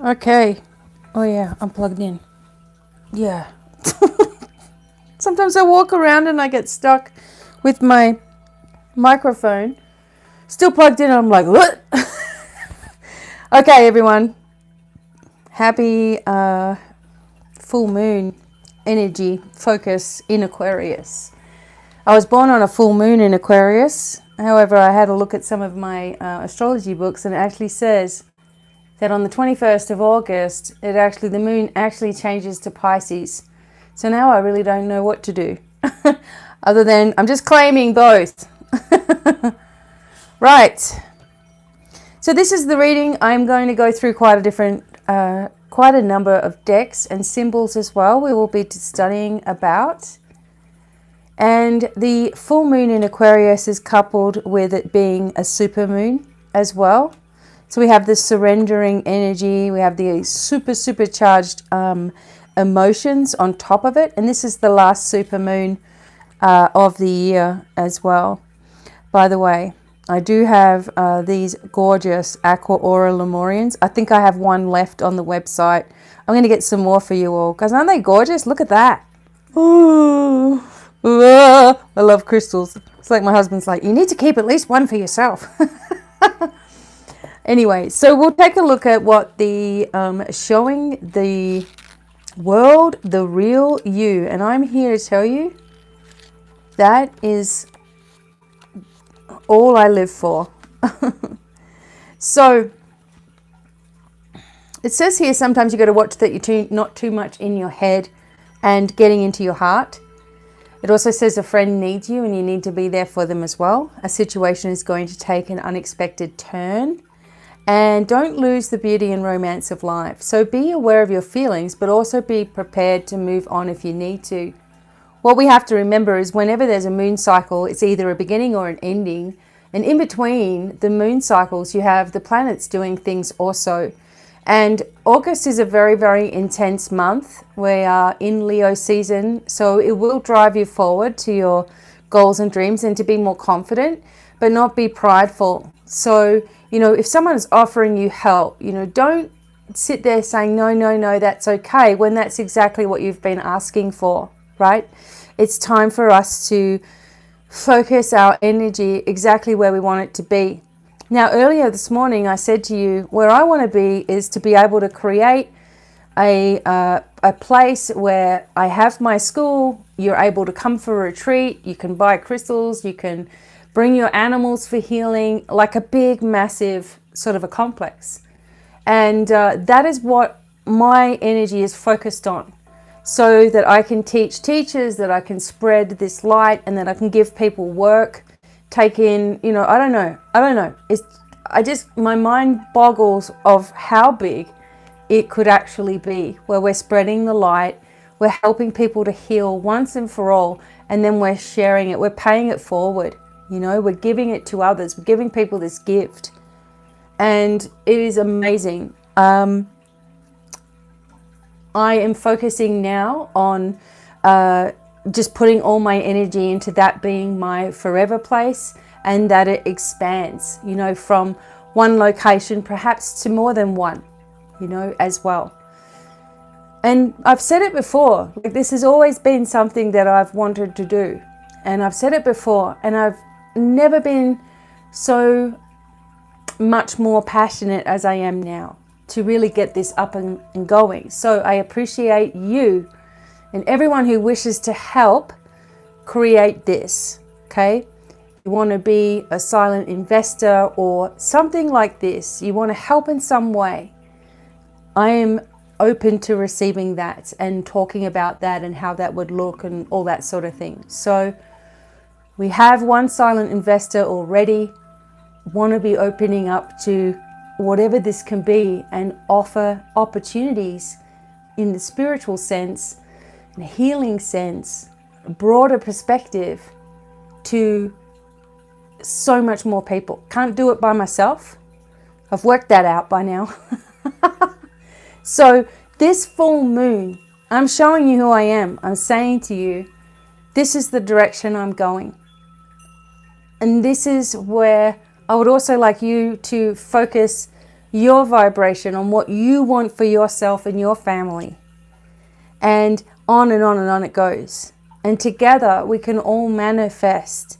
Okay. Oh yeah, I'm plugged in. Yeah. Sometimes I walk around and I get stuck with my microphone still plugged in. I'm like, what? Okay, everyone. Happy full moon energy focus in Aquarius. I was born on a full moon in Aquarius. However, I had a look at some of my astrology books, and it actually says that on the 21st of August, the moon actually changes to Pisces. So now I really don't know what to do. Other than I'm just claiming both. Right. So this is the reading. I'm going to go through quite a number of decks and symbols as well. We will be studying about. And the full moon in Aquarius is coupled with it being a super moon as well. So we have the surrendering energy. We have the supercharged emotions on top of it. And this is the last super moon of the year as well. By the way, I do have these gorgeous Aqua Aura Lemurians. I think I have one left on the website. I'm going to get some more for you all, because aren't they gorgeous? Look at that. Ooh. I love crystals. It's like my husband's like, you need to keep at least one for yourself. Anyway, so we'll take a look at what the showing the world, the real you. And I'm here to tell you that is all I live for. So it says here sometimes you got to watch that you're not too much in your head and getting into your heart. It also says a friend needs you and you need to be there for them as well. A situation is going to take an unexpected turn. And don't lose the beauty and romance of life. So be aware of your feelings, but also be prepared to move on if you need to. What we have to remember is whenever there's a moon cycle, it's either a beginning or an ending. And in between the moon cycles, you have the planets doing things also. And August is a very, very intense month. We are in Leo season, so it will drive you forward to your goals and dreams and to be more confident, but not be prideful. So, if someone's offering you help, don't sit there saying, no, that's okay, when that's exactly what you've been asking for, right? It's time for us to focus our energy exactly where we want it to be. Now, earlier this morning, I said to you, where I want to be is to be able to create a place where I have my school. You're able to come for a retreat. You can buy crystals. You can bring your animals for healing, like a big, massive sort of a complex. And that is what my energy is focused on, so that I can teach teachers, that I can spread this light, and that I can give people work. Take in, I don't know. My mind boggles of how big it could actually be, where we're spreading the light, we're helping people to heal once and for all, and then we're sharing it, we're paying it forward, we're giving it to others, we're giving people this gift. And it is amazing. I am focusing now on just putting all my energy into that being my forever place, and that it expands, from one location perhaps to more than one, as well. And I've said it before, this has always been something that I've wanted to do. And I've said it before, and I've never been so much more passionate as I am now to really get this up and going. So I appreciate you and everyone who wishes to help create this, okay? You want to be a silent investor or something like this. You want to help in some way. I am open to receiving that and talking about that and how that would look and all that sort of thing. So we have one silent investor already. Want to be opening up to whatever this can be and offer opportunities in the spiritual sense, in a healing sense, a broader perspective to so much more people. Can't do it by myself. I've worked that out by now. So this full moon, I'm showing you who I am. I'm saying to you, this is the direction I'm going. And this is where I would also like you to focus your vibration, on what you want for yourself and your family. And on and on and on it goes. And together we can all manifest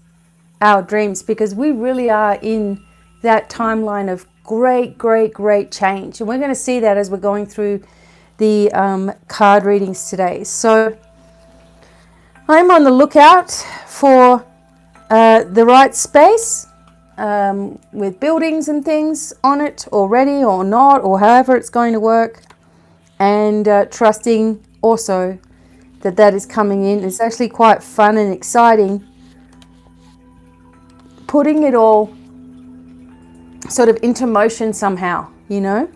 our dreams, because we really are in that timeline of great, great, great change. And we're going to see that as we're going through the card readings today. So I'm on the lookout for the right space with buildings and things on it already or not, or however it's going to work, and trusting also that that is coming in. It's actually quite fun and exciting putting it all sort of into motion somehow, you know,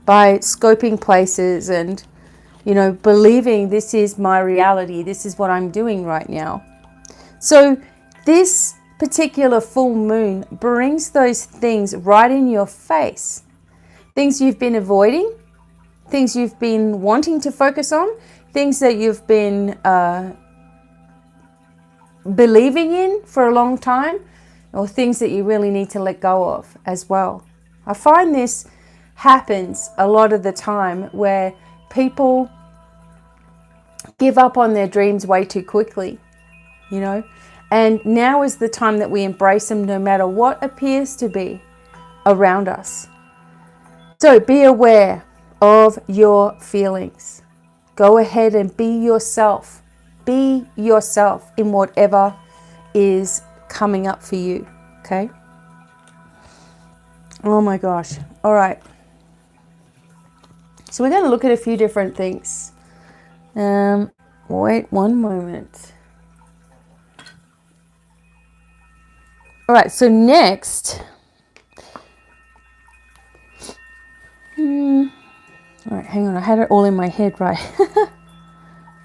by scoping places and, you know, believing this is my reality, this is what I'm doing right now. So this particular full moon brings those things right in your face. Things you've been avoiding, things you've been wanting to focus on, things that you've been believing in for a long time, or things that you really need to let go of as well. I find this happens a lot of the time where people give up on their dreams way too quickly, you know, and now is the time that we embrace them no matter what appears to be around us. So be aware of your feelings. Go ahead and be yourself. Be yourself in whatever is coming up for you. Okay? Oh my gosh. All right. So we're going to look at a few different things. Wait one moment. All right. So next. All right. Hang on. I had it all in my head, right?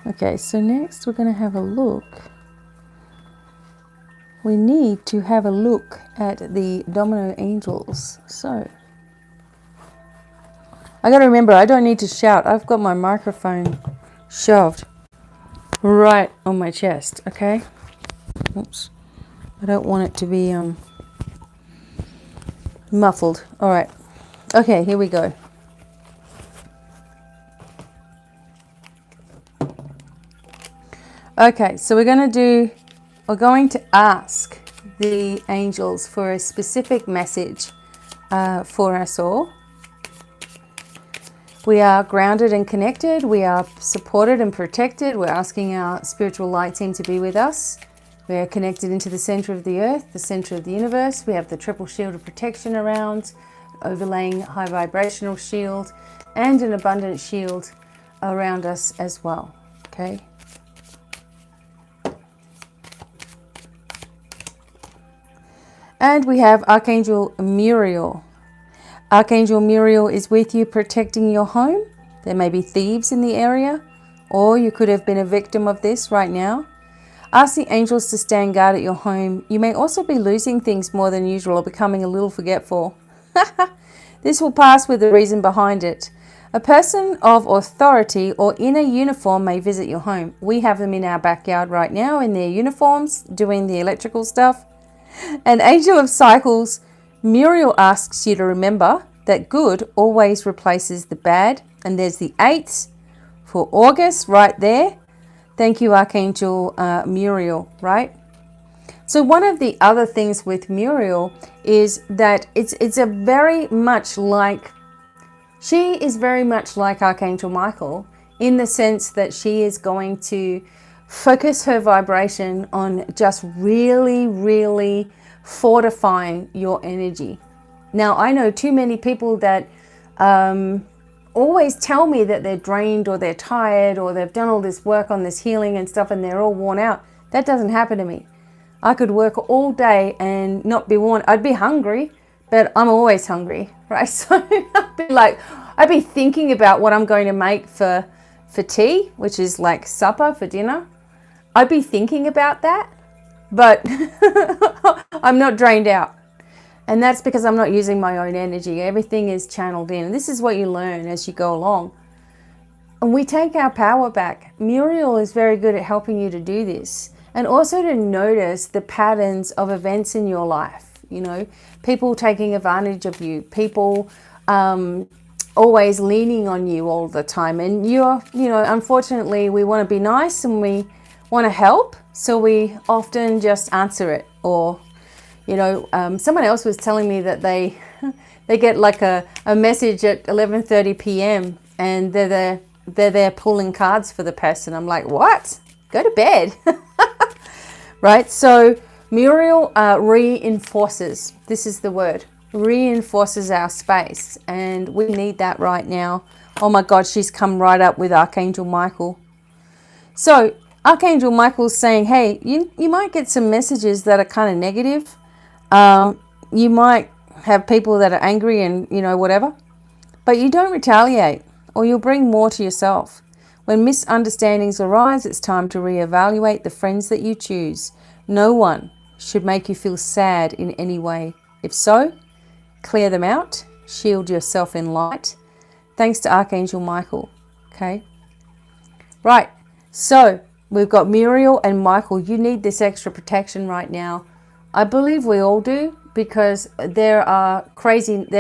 Okay. So next we're going to have a look. We need to have a look at the domino angels. So I got to remember, I don't need to shout. I've got my microphone shoved right on my chest. Okay. Oops. I don't want it to be muffled. All right. Okay, here we go. Okay, so we're going to ask the angels for a specific message for us all. We are grounded and connected. We are supported and protected. We're asking our spiritual light team to be with us. We are connected into the center of the earth, the center of the universe. We have the triple shield of protection around, overlaying high vibrational shield, and an abundant shield around us as well. Okay. And we have Archangel Muriel. Archangel Muriel is with you, protecting your home. There may be thieves in the area, or you could have been a victim of this right now. Ask the angels to stand guard at your home. You may also be losing things more than usual or becoming a little forgetful. This will pass with the reason behind it. A person of authority or in a uniform may visit your home. We have them in our backyard right now in their uniforms doing the electrical stuff. An angel of cycles, Muriel asks you to remember that good always replaces the bad. And there's the 8th for August right there. Thank you, Archangel Muriel, right? So one of the other things with Muriel is that it's a very much like, she is very much like Archangel Michael in the sense that she is going to focus her vibration on just really, really fortifying your energy. Now, I know too many people that always tell me that they're drained or they're tired or they've done all this work on this healing and stuff and they're all worn out. That doesn't happen to me. I could work all day and not be worn. I'd be hungry, but I'm always hungry, right? So I'd be thinking about what I'm going to make for tea, which is like supper for dinner. I'd be thinking about that, but I'm not drained out. And that's because I'm not using my own energy. Everything is channeled in. This is what you learn as you go along. And we take our power back. Muriel is very good at helping you to do this. And also to notice the patterns of events in your life. You know, people taking advantage of you. People always leaning on you all the time. And you're, unfortunately, we want to be nice and we want to help. So we often just answer it. Or, someone else was telling me that they get like a message at 11:30 p.m. and they're there pulling cards for the person. I'm like, what? Go to bed. Right? So Muriel reinforces. This is the word. Reinforces our space. And we need that right now. Oh my God, she's come right up with Archangel Michael. So Archangel Michael's saying, hey, you might get some messages that are kind of negative. You might have people that are angry and, whatever. But you don't retaliate or you'll bring more to yourself. When misunderstandings arise, it's time to reevaluate the friends that you choose. No one should make you feel sad in any way. If so, clear them out. Shield yourself in light. Thanks to Archangel Michael. Okay. Right. So we've got Muriel and Michael. You need this extra protection right now. I believe we all do, because there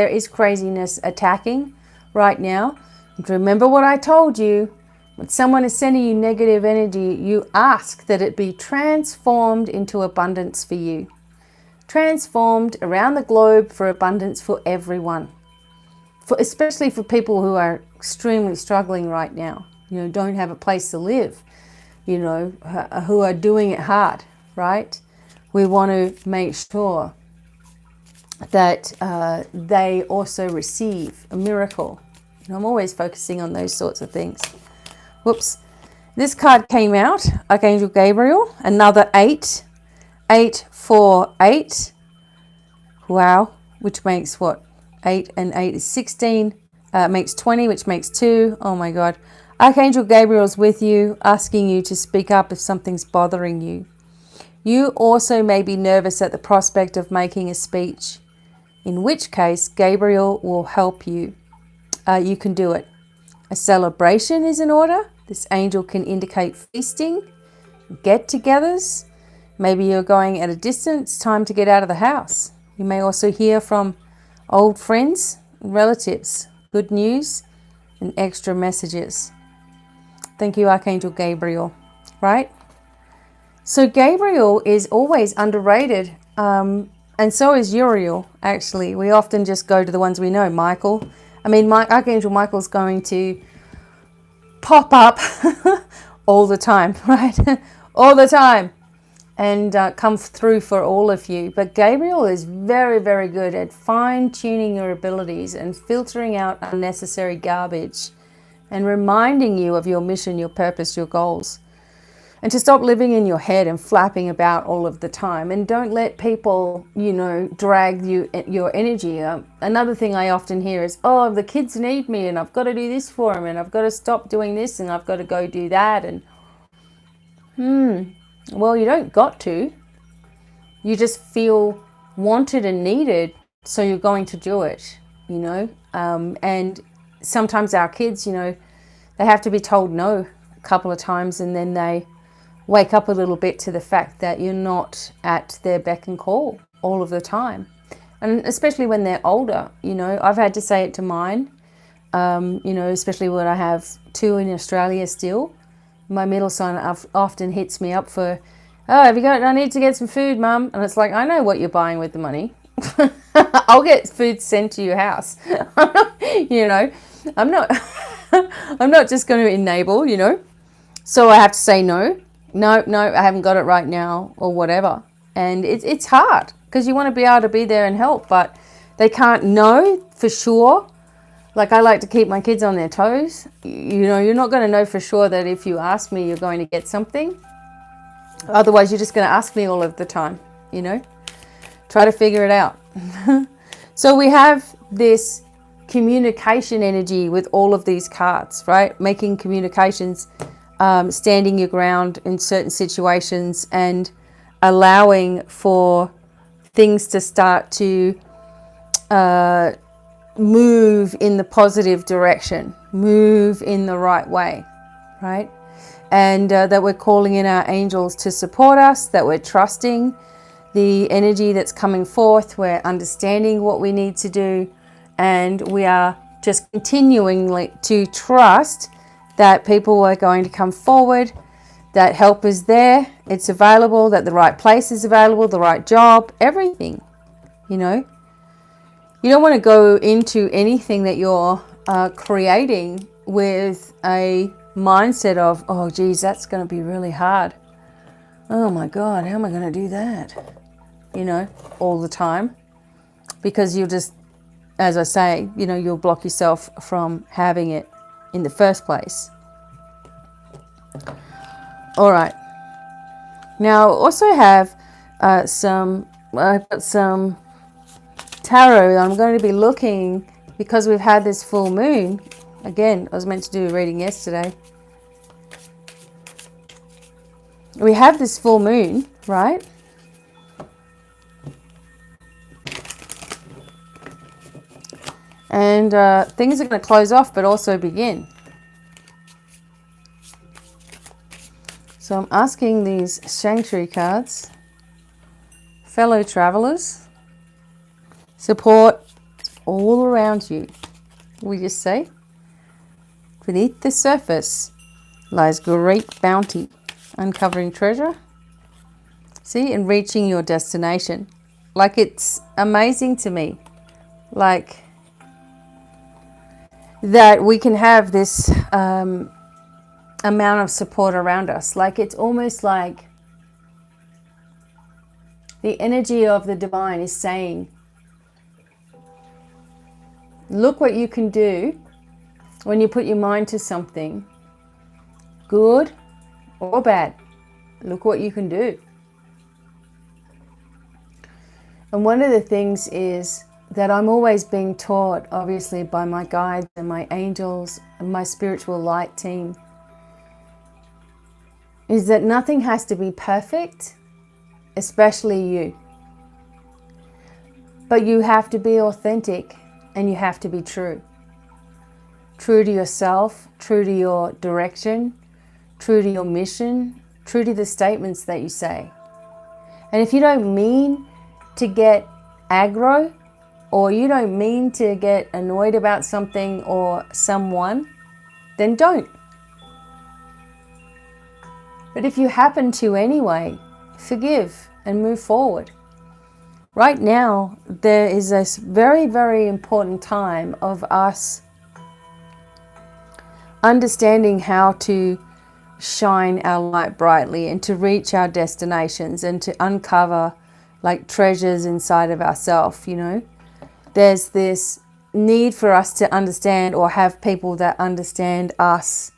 is craziness attacking right now. And remember what I told you. When someone is sending you negative energy, you ask that it be transformed into abundance for you. Transformed around the globe for abundance for everyone. Especially for people who are extremely struggling right now. Don't have a place to live. Who are doing it hard, right? We want to make sure that they also receive a miracle. I'm always focusing on those sorts of things. Whoops. This card came out, Archangel Gabriel, another 8. 8, 4, 8. Wow. Which makes what? 8 and 8 is 16. Makes 20, which makes 2. Oh my God. Archangel Gabriel's with you, asking you to speak up if something's bothering you. You also may be nervous at the prospect of making a speech, in which case Gabriel will help you. You can do it. A celebration is in order. This angel can indicate feasting, get-togethers. Maybe you're going at a distance, time to get out of the house. You may also hear from old friends, relatives, good news, and extra messages. Thank you, Archangel Gabriel. Right? So Gabriel is always underrated, and so is Uriel, actually. We often just go to the ones we know. Michael. Archangel Michael's going to pop up all the time, right? All the time. And come through for all of you. But Gabriel is very, very good at fine-tuning your abilities and filtering out unnecessary garbage and reminding you of your mission, your purpose, your goals. And to stop living in your head and flapping about all of the time. And don't let people, drag your energy. Another thing I often hear is, oh, the kids need me and I've got to do this for them and I've got to stop doing this and I've got to go do that. And, well, you don't got to. You just feel wanted and needed, so you're going to do it, And sometimes our kids, they have to be told no a couple of times and then they wake up a little bit to the fact that you're not at their beck and call all of the time. And especially when they're older, I've had to say it to mine, especially when I have 2 in Australia still. My middle son often hits me up for, I need to get some food, Mum. And it's like, I know what you're buying with the money. I'll get food sent to your house. I'm not just going to enable, So I have to say no, I haven't got it right now or whatever. And it's hard because you want to be able to be there and help, but they can't know for sure. Like I like to keep my kids on their toes. You're not going to know for sure that if you ask me, you're going to get something. Otherwise, you're just going to ask me all of the time, Try to figure it out. So we have this communication energy with all of these cards, right? Making communications, standing your ground in certain situations and allowing for things to start to move in the positive direction, move in the right way, right? And that we're calling in our angels to support us, that we're trusting the energy that's coming forth, we're understanding what we need to do, And we are just continuing to trust that people are going to come forward, that help is there, it's available, that the right place is available, the right job, everything, you know. You don't want to go into anything that you're creating with a mindset of, oh geez, that's going to be really hard. Oh my God, how am I going to do that? You know, all the time. Because you'll just, as I say, you know, you'll block yourself from having it in the first place. All right. Now, I also have I've got some tarot. I'm going to be looking, because we've had this full moon. Again, I was meant to do a reading yesterday. We have this full moon, right? And things are going to close off, but also begin. So I'm asking these sanctuary cards, fellow travelers, support all around you. We just say, beneath the surface lies great bounty, uncovering treasure. See, and reaching your destination. Like, it's amazing to me, like, that we can have this amount of support around us. Like, it's almost like the energy of the divine is saying, look what you can do when you put your mind to something, good or bad. Look what you can do. And one of the things is that I'm always being taught, obviously, by my guides and my angels and my spiritual light team, is that nothing has to be perfect, especially you. But you have to be authentic, and you have to be true. True to yourself, true to your direction, true to your mission, true to the statements that you say. And if you don't mean to get aggro, or you don't mean to get annoyed about something or someone, then don't. But if you happen to anyway, forgive and move forward. Right now, there is a very, very important time of us understanding how to shine our light brightly and to reach our destinations and to uncover like treasures inside of ourselves, you know. There's this need for us to understand, or have people that understand us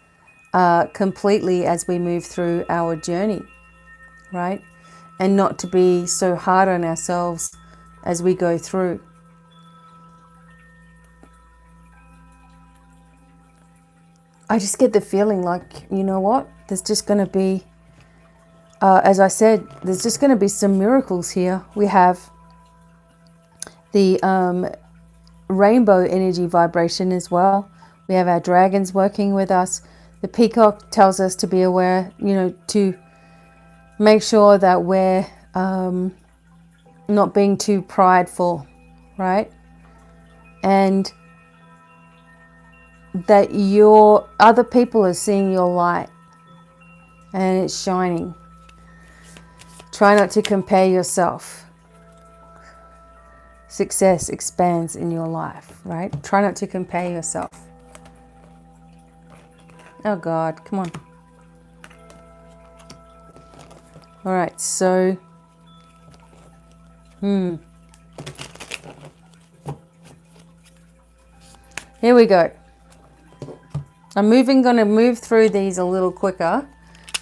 completely as we move through our journey, right? And not to be so hard on ourselves as we go through. I just get the feeling like, you know what? There's just going to be, as I said, there's just going to be some miracles here. We have the rainbow energy vibration as well. We have our dragons working with us. The peacock tells us to be aware, you know, to make sure that we're not being too prideful, right? And that your other people are seeing your light and it's shining. Try not to compare yourself. Success expands in your life, right? Try not to compare yourself. Oh God, come on. All right, so here we go. I'm going to move through these a little quicker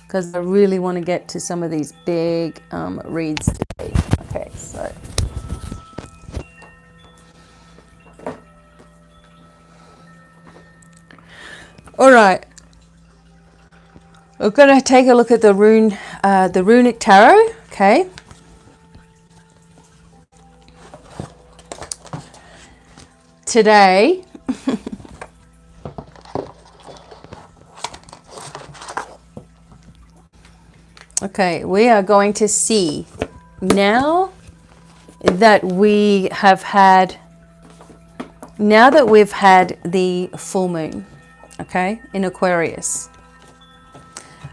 because I really want to get to some of these big reads today. Okay, so all right. We're going to take a look at the runic tarot, okay? Today, okay, we are going to see, now that we have had now that we've had the full moon, okay, in Aquarius,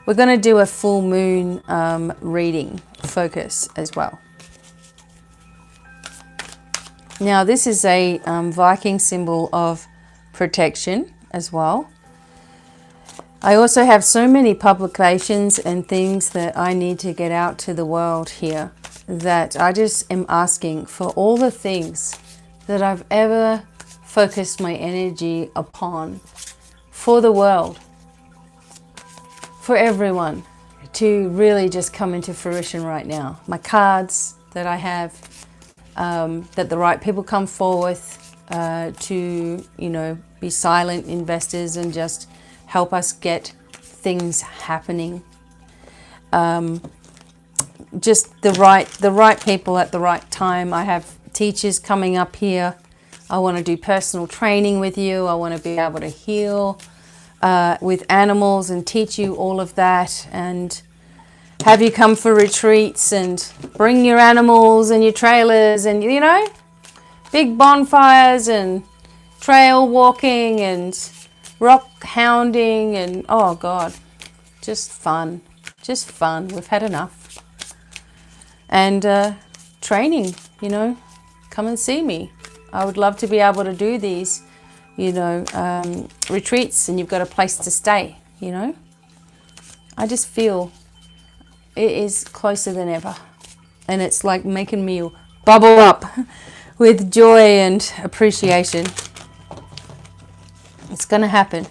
we're going to do a full moon reading focus as well. Now, this is a Viking symbol of protection as well. I also have so many publications and things that I need to get out to the world here that I just am asking for all the things that I've ever focused my energy upon for the world, for everyone, to really just come into fruition right now. My cards that I have, that the right people come forth to, you know, be silent investors and just help us get things happening. Just the right people at the right time. I have teachers coming up here. I want to do personal training with you. I want to be able to heal with animals and teach you all of that, and have you come for retreats and bring your animals and your trailers and, you know, big bonfires and trail walking and rock hounding and, oh God, just fun. Just fun. We've had enough. And training, you know, come and see me. I would love to be able to do these, you know, retreats, and you've got a place to stay, you know. I just feel it is closer than ever. And it's like making me bubble up with joy and appreciation. It's going to happen.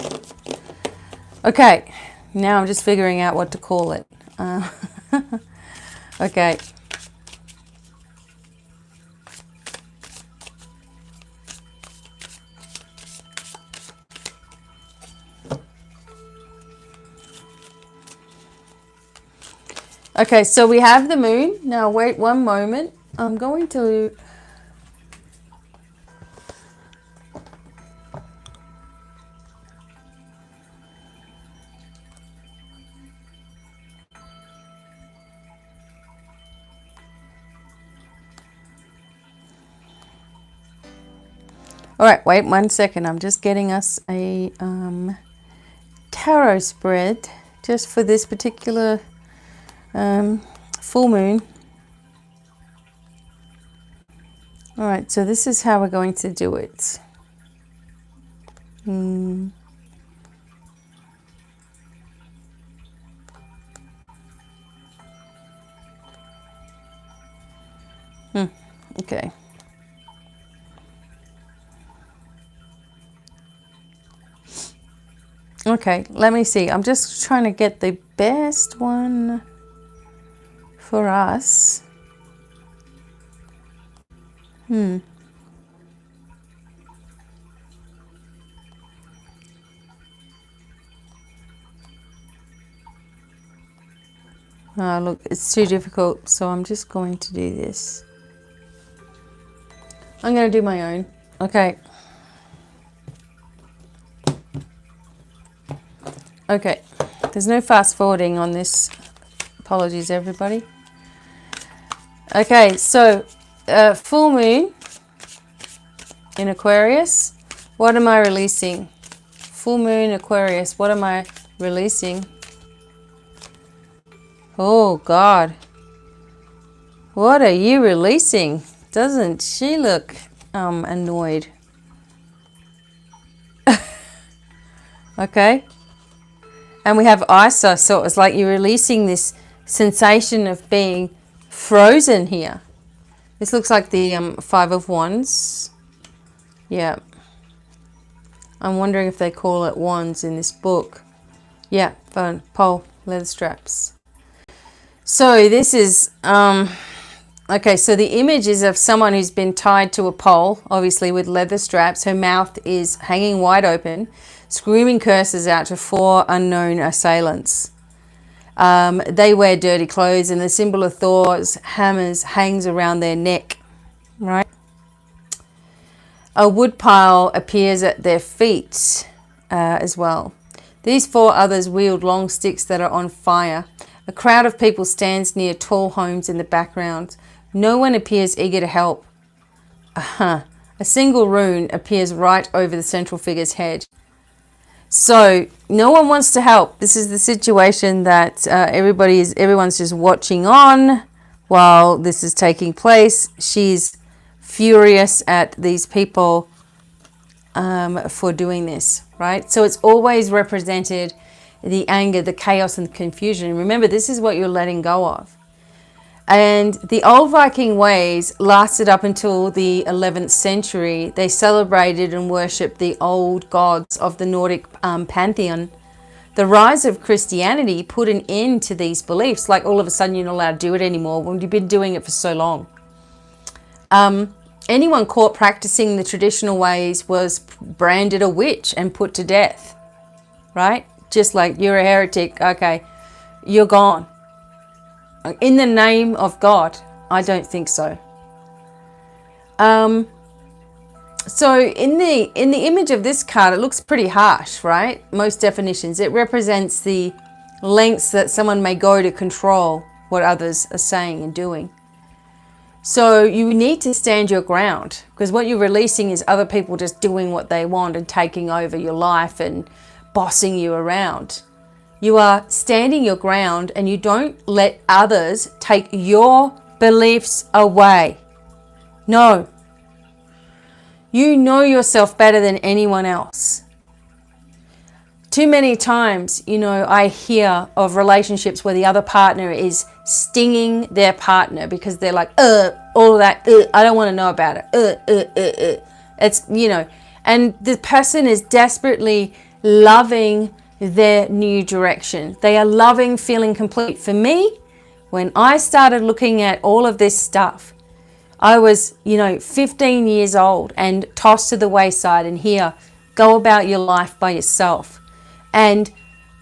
Okay, now I'm just figuring out what to call it. Okay. Okay, so we have the moon. Now wait one moment. I'm going to... All right, wait 1 second. I'm just getting us a tarot spread just for this particular full moon. All right, so this is how we're going to do it. Okay. Okay, let me see. I'm just trying to get the best one for us. Oh, look, it's too difficult, so I'm just going to do this. I'm going to do my own. Okay. Okay. There's no fast forwarding on this. Apologies, everybody. Okay, so full moon in Aquarius. What am I releasing? Full moon Aquarius. What am I releasing? Oh, God. What are you releasing? Doesn't she look annoyed? Okay. And we have Isa, so it's like you're releasing this sensation of being frozen here. This looks like the Five of Wands. Yeah. I'm wondering if they call it wands in this book. Yeah, phone, pole, leather straps. So this is, okay, so the image is of someone who's been tied to a pole, obviously with leather straps. Her mouth is hanging wide open, screaming curses out to 4 unknown assailants. They wear dirty clothes, and the symbol of Thor's hammers hangs around their neck, right? A woodpile appears at their feet as well. These 4 others wield long sticks that are on fire. A crowd of people stands near tall homes in the background. No one appears eager to help. A A single rune appears right over the central figure's head. So no one wants to help. This is the situation that everyone's just watching on while this is taking place. She's furious at these people for doing this, right? So it's always represented the anger, the chaos, and the confusion. Remember, this is what you're letting go of. And the old Viking ways lasted up until the 11th century. They celebrated and worshipped the old gods of the Nordic pantheon. The rise of Christianity put an end to these beliefs. Like all of a sudden you're not allowed to do it anymore when you've been doing it for so long. Anyone caught practicing the traditional ways was branded a witch and put to death, right? Just like, you're a heretic, okay, you're gone. In the name of God? I don't think so. So in the image of this card, it looks pretty harsh, right? Most definitions. It represents the lengths that someone may go to control what others are saying and doing. So you need to stand your ground, because what you're releasing is other people just doing what they want and taking over your life and bossing you around. You are standing your ground, and you don't let others take your beliefs away. No. You know yourself better than anyone else. Too many times, I hear of relationships where the other partner is stinging their partner because they're like, all of that, I don't want to know about it. It's, and the person is desperately loving their new direction. They are loving feeling complete. For me, when I started looking at all of this stuff, I was, 15 years old and tossed to the wayside, and here, go about your life by yourself. And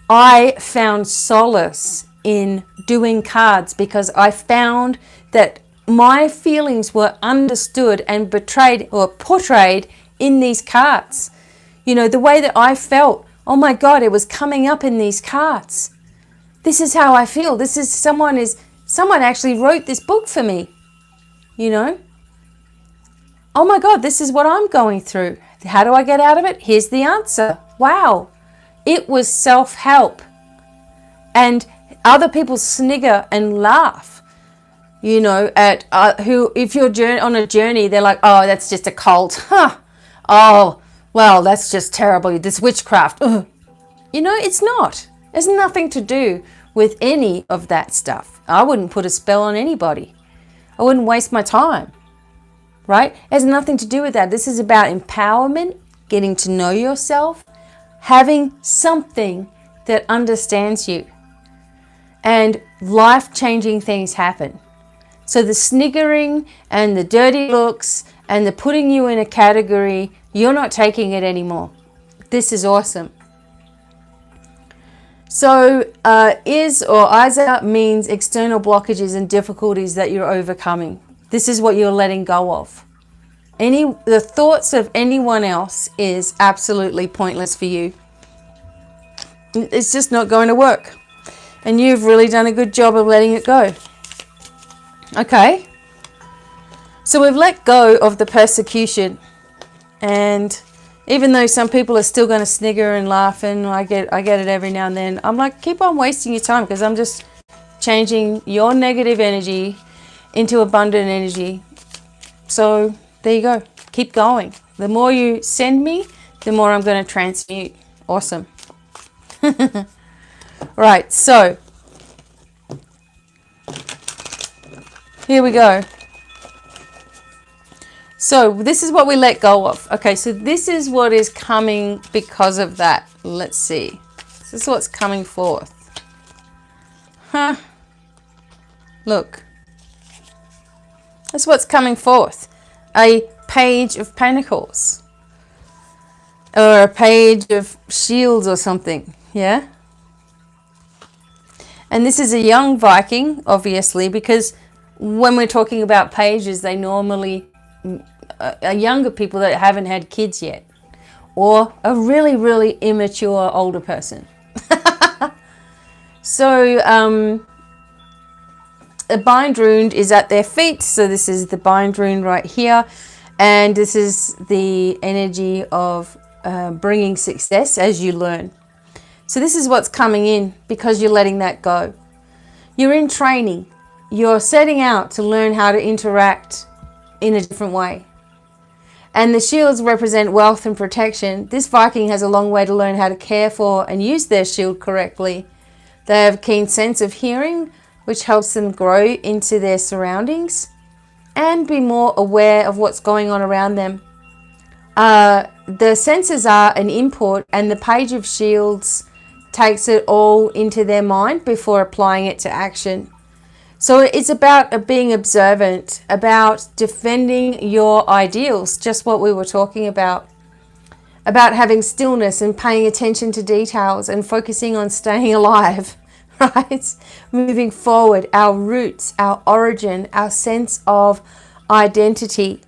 I found solace in doing cards because I found that my feelings were understood and betrayed or portrayed in these cards. The way that I felt, oh my God, it was coming up in these cards. This is how I feel. This is someone actually wrote this book for me. Oh my God, this is what I'm going through. How do I get out of it? Here's the answer. Wow. It was self-help. And other people snigger and laugh, at who, if you're on a journey, they're like, oh, that's just a cult. Huh. Oh, well, that's just terrible. This witchcraft. Ugh. It's not. There's nothing to do with any of that stuff. I wouldn't put a spell on anybody. I wouldn't waste my time, right? It has nothing to do with that. This is about empowerment, getting to know yourself, having something that understands you, and life-changing things happen. So the sniggering and the dirty looks and the putting you in a category, you're not taking it anymore. This is awesome. So is or Isa means external blockages and difficulties that you're overcoming. This is what you're letting go of. The thoughts of anyone else is absolutely pointless for you. It's just not going to work. And you've really done a good job of letting it go. Okay. So we've let go of the persecution. And even though some people are still going to snigger and laugh, and I get it every now and then, I'm like, keep on wasting your time, because I'm just changing your negative energy into abundant energy. So there you go. Keep going. The more you send me, the more I'm going to transmute. Awesome. Right, so here we go. So this is what we let go of. Okay, so this is what is coming because of that. Let's see. This is what's coming forth. Huh. Look. That's what's coming forth. A page of pentacles. Or a page of shields or something. Yeah? And this is a young Viking, obviously, because when we're talking about pages, they normally are younger people that haven't had kids yet, or a really, really immature older person. So a bind rune is at their feet. So this is the bind rune right here. And this is the energy of bringing success as you learn. So this is what's coming in because you're letting that go. You're in training. You're setting out to learn how to interact in a different way. And the shields represent wealth and protection. This Viking has a long way to learn how to care for and use their shield correctly. They have a keen sense of hearing, which helps them grow into their surroundings and be more aware of what's going on around them. The senses are an input, and the Page of Shields takes it all into their mind before applying it to action. So it's about being observant, about defending your ideals, just what we were talking about having stillness and paying attention to details and focusing on staying alive, right? Moving forward, our roots, our origin, our sense of identity,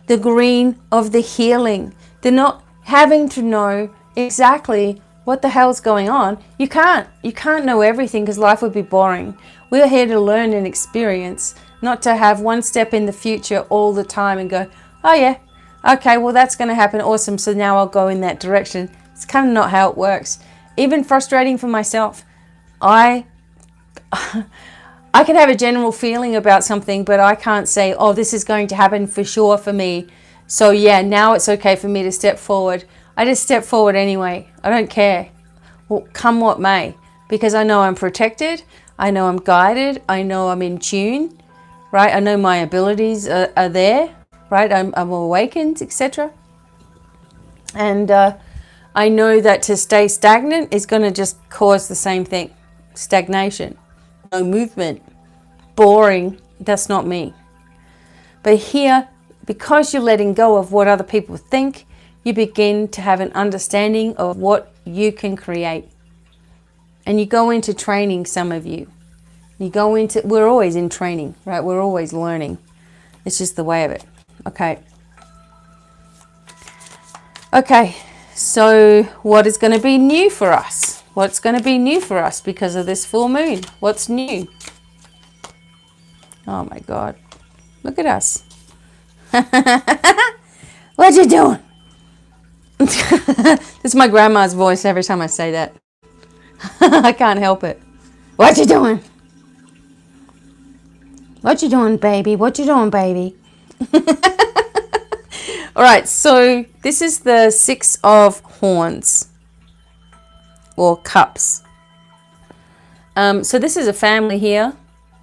the green of the healing, the not having to know exactly what the hell's going on. You can't know everything because life would be boring. We're here to learn and experience, not to have one step in the future all the time and go, oh yeah, okay, well that's going to happen. Awesome. So now I'll go in that direction. It's kind of not how it works. Even frustrating for myself. I can have a general feeling about something, but I can't say, oh, this is going to happen for sure for me. So yeah, now it's okay for me to step forward. I just step forward anyway. I don't care. Well, come what may, because I know I'm protected. I know I'm guided. I know I'm in tune, right? I know my abilities are there, right? I'm awakened, etc. And I know that to stay stagnant is going to just cause the same thing. Stagnation, no movement, boring. That's not me. But here, because you're letting go of what other people think, you begin to have an understanding of what you can create. And you go into training, some of you. We're always in training, right? We're always learning. It's just the way of it. Okay. Okay, so what is going to be new for us? What's going to be new for us because of this full moon? What's new? Oh my God. Look at us. What you doing? It's my grandma's voice every time I say that. I can't help it. What you doing? What you doing, baby? What you doing, baby? All right, so this is the 6 of Horns or Cups. So this is a family here,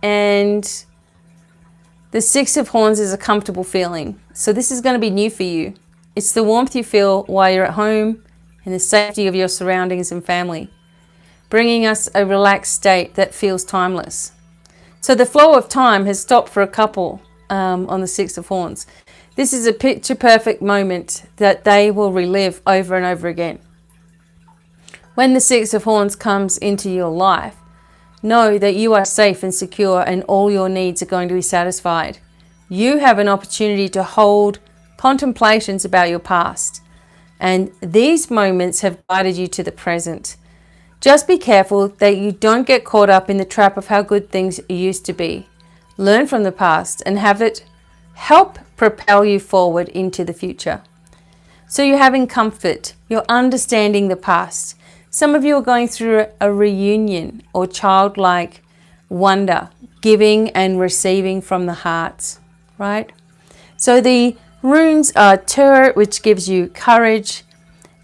and the 6 of Horns is a comfortable feeling. So this is going to be new for you. It's the warmth you feel while you're at home in the safety of your surroundings and family, bringing us a relaxed state that feels timeless. So the flow of time has stopped for a couple on the 6 of Horns. This is a picture-perfect moment that they will relive over and over again. When the 6 of Horns comes into your life, know that you are safe and secure and all your needs are going to be satisfied. You have an opportunity to hold contemplations about your past, and these moments have guided you to the present. Just be careful that you don't get caught up in the trap of how good things used to be. Learn from the past and have it help propel you forward into the future. So you're having comfort, you're understanding the past. Some of you are going through a reunion or childlike wonder, giving and receiving from the heart, right? So the runes are Tur, which gives you courage,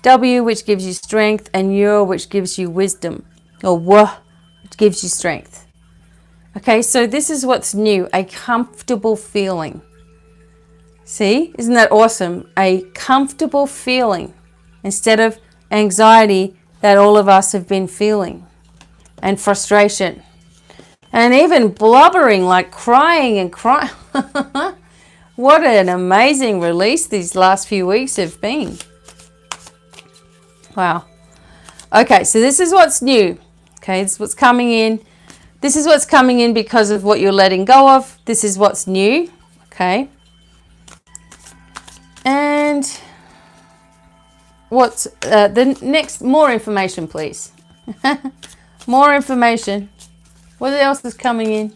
W, which gives you strength, and Ur, which gives you wisdom, or W, which gives you strength. Okay, so this is what's new, a comfortable feeling. See, isn't that awesome? A comfortable feeling instead of anxiety that all of us have been feeling, and frustration, and even blubbering, like crying and crying. What an amazing release these last few weeks have been. Wow. Okay, so this is what's new. Okay, this is what's coming in. This is what's coming in because of what you're letting go of. This is what's new. Okay. And what's the next? More information, please. More information. What else is coming in?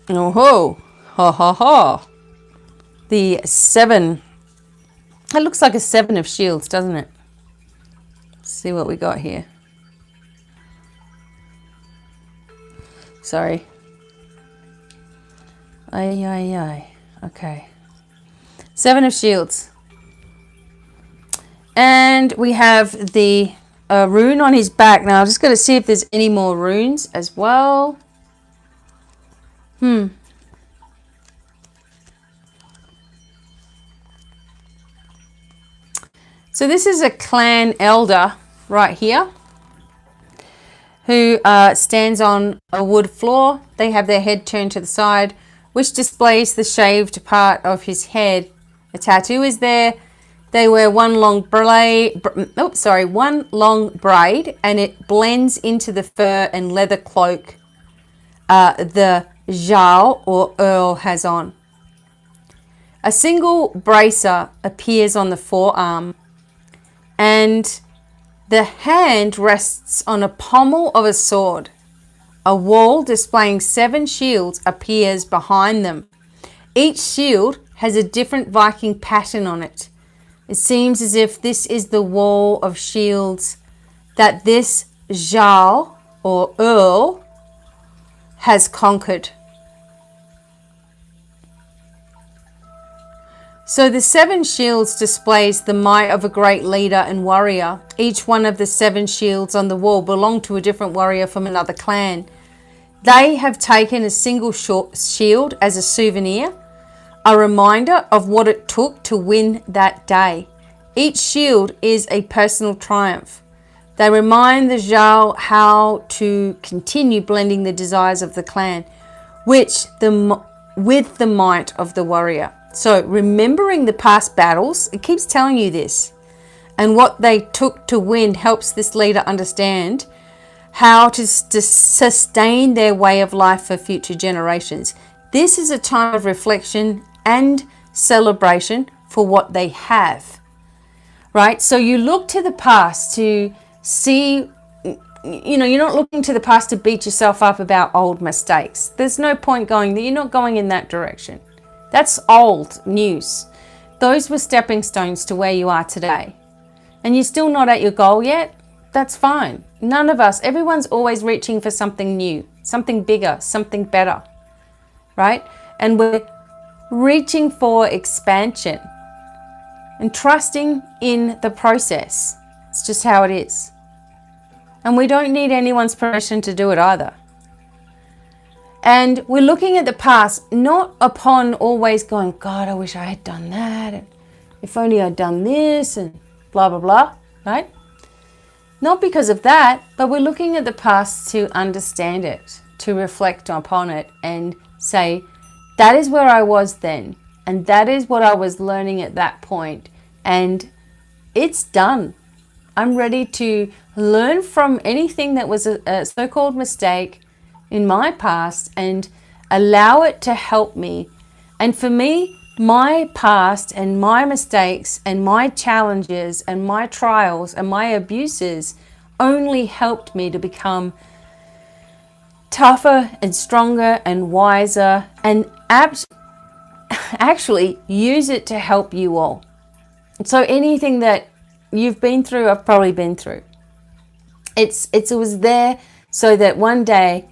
Oh, Ha ha ha. The 7. It looks like a 7 of shields, doesn't it? Let's see what we got here. Sorry. Ay. Okay. 7 of shields. And we have the rune on his back. Now, I'm just going to see if there's any more runes as well. So this is a clan elder right here who stands on a wood floor. They have their head turned to the side, which displays the shaved part of his head. A tattoo is there. They wear one long braid, and it blends into the fur and leather cloak the Jarl or Earl has on. A single bracer appears on the forearm, and the hand rests on a pommel of a sword. A wall displaying 7 shields appears behind them. Each shield has a different Viking pattern on it. It seems as if this is the wall of shields that this Jarl or Earl has conquered. So the 7 shields displays the might of a great leader and warrior. Each one of the 7 shields on the wall belong to a different warrior from another clan. They have taken a single shield as a souvenir, a reminder of what it took to win that day. Each shield is a personal triumph. They remind the Jarl how to continue blending the desires of the clan with the might of the warrior. So remembering the past battles, it keeps telling you this, and what they took to win helps this leader understand how to sustain their way of life for future generations. This is a time of reflection and celebration for what they have, right? So you look to the past to see, you're not looking to the past to beat yourself up about old mistakes. There's no point you're not going in that direction. That's old news. Those were stepping stones to where you are today. And you're still not at your goal yet? That's fine. None of us, everyone's always reaching for something new, something bigger, something better, right? And we're reaching for expansion and trusting in the process. It's just how it is. And we don't need anyone's permission to do it either. And we're looking at the past, not upon always going, God, I wish I had done that. And if only I'd done this and blah, blah, blah, right? Not because of that, but we're looking at the past to understand it, to reflect upon it and say, that is where I was then. And that is what I was learning at that point. And it's done. I'm ready to learn from anything that was a so-called mistake in my past and allow it to help me. And for me, my past and my mistakes and my challenges and my trials and my abuses only helped me to become tougher and stronger and wiser, and actually use it to help you all. So anything that you've been through, I've probably been through. It was there so that one day,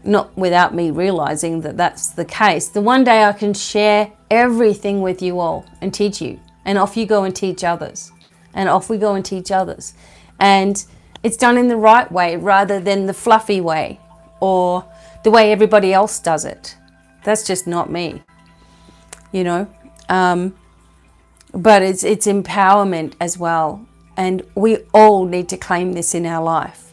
not without me realizing that that's the case, the one day I can share everything with you all and teach you, and off you go and teach others, and off we go and teach others. And it's done in the right way rather than the fluffy way or the way everybody else does it. That's just not me, but it's empowerment as well. And we all need to claim this in our life.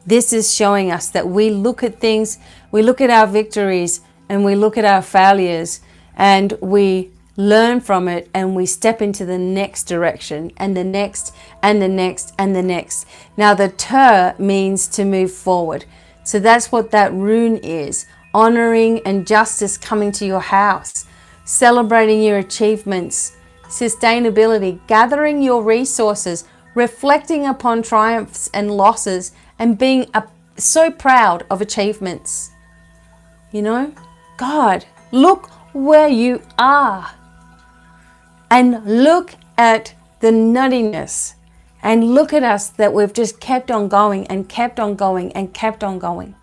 This is showing us that we look at things, we look at our victories and we look at our failures and we learn from it and we step into the next direction and the next and the next and the next. Now the Ter means to move forward. So that's what that rune is. Honoring and justice coming to your house, celebrating your achievements, sustainability, gathering your resources, reflecting upon triumphs and losses, and being so proud of achievements. God, look where you are and look at the nuttiness, and look at us that we've just kept on going and kept on going and kept on going.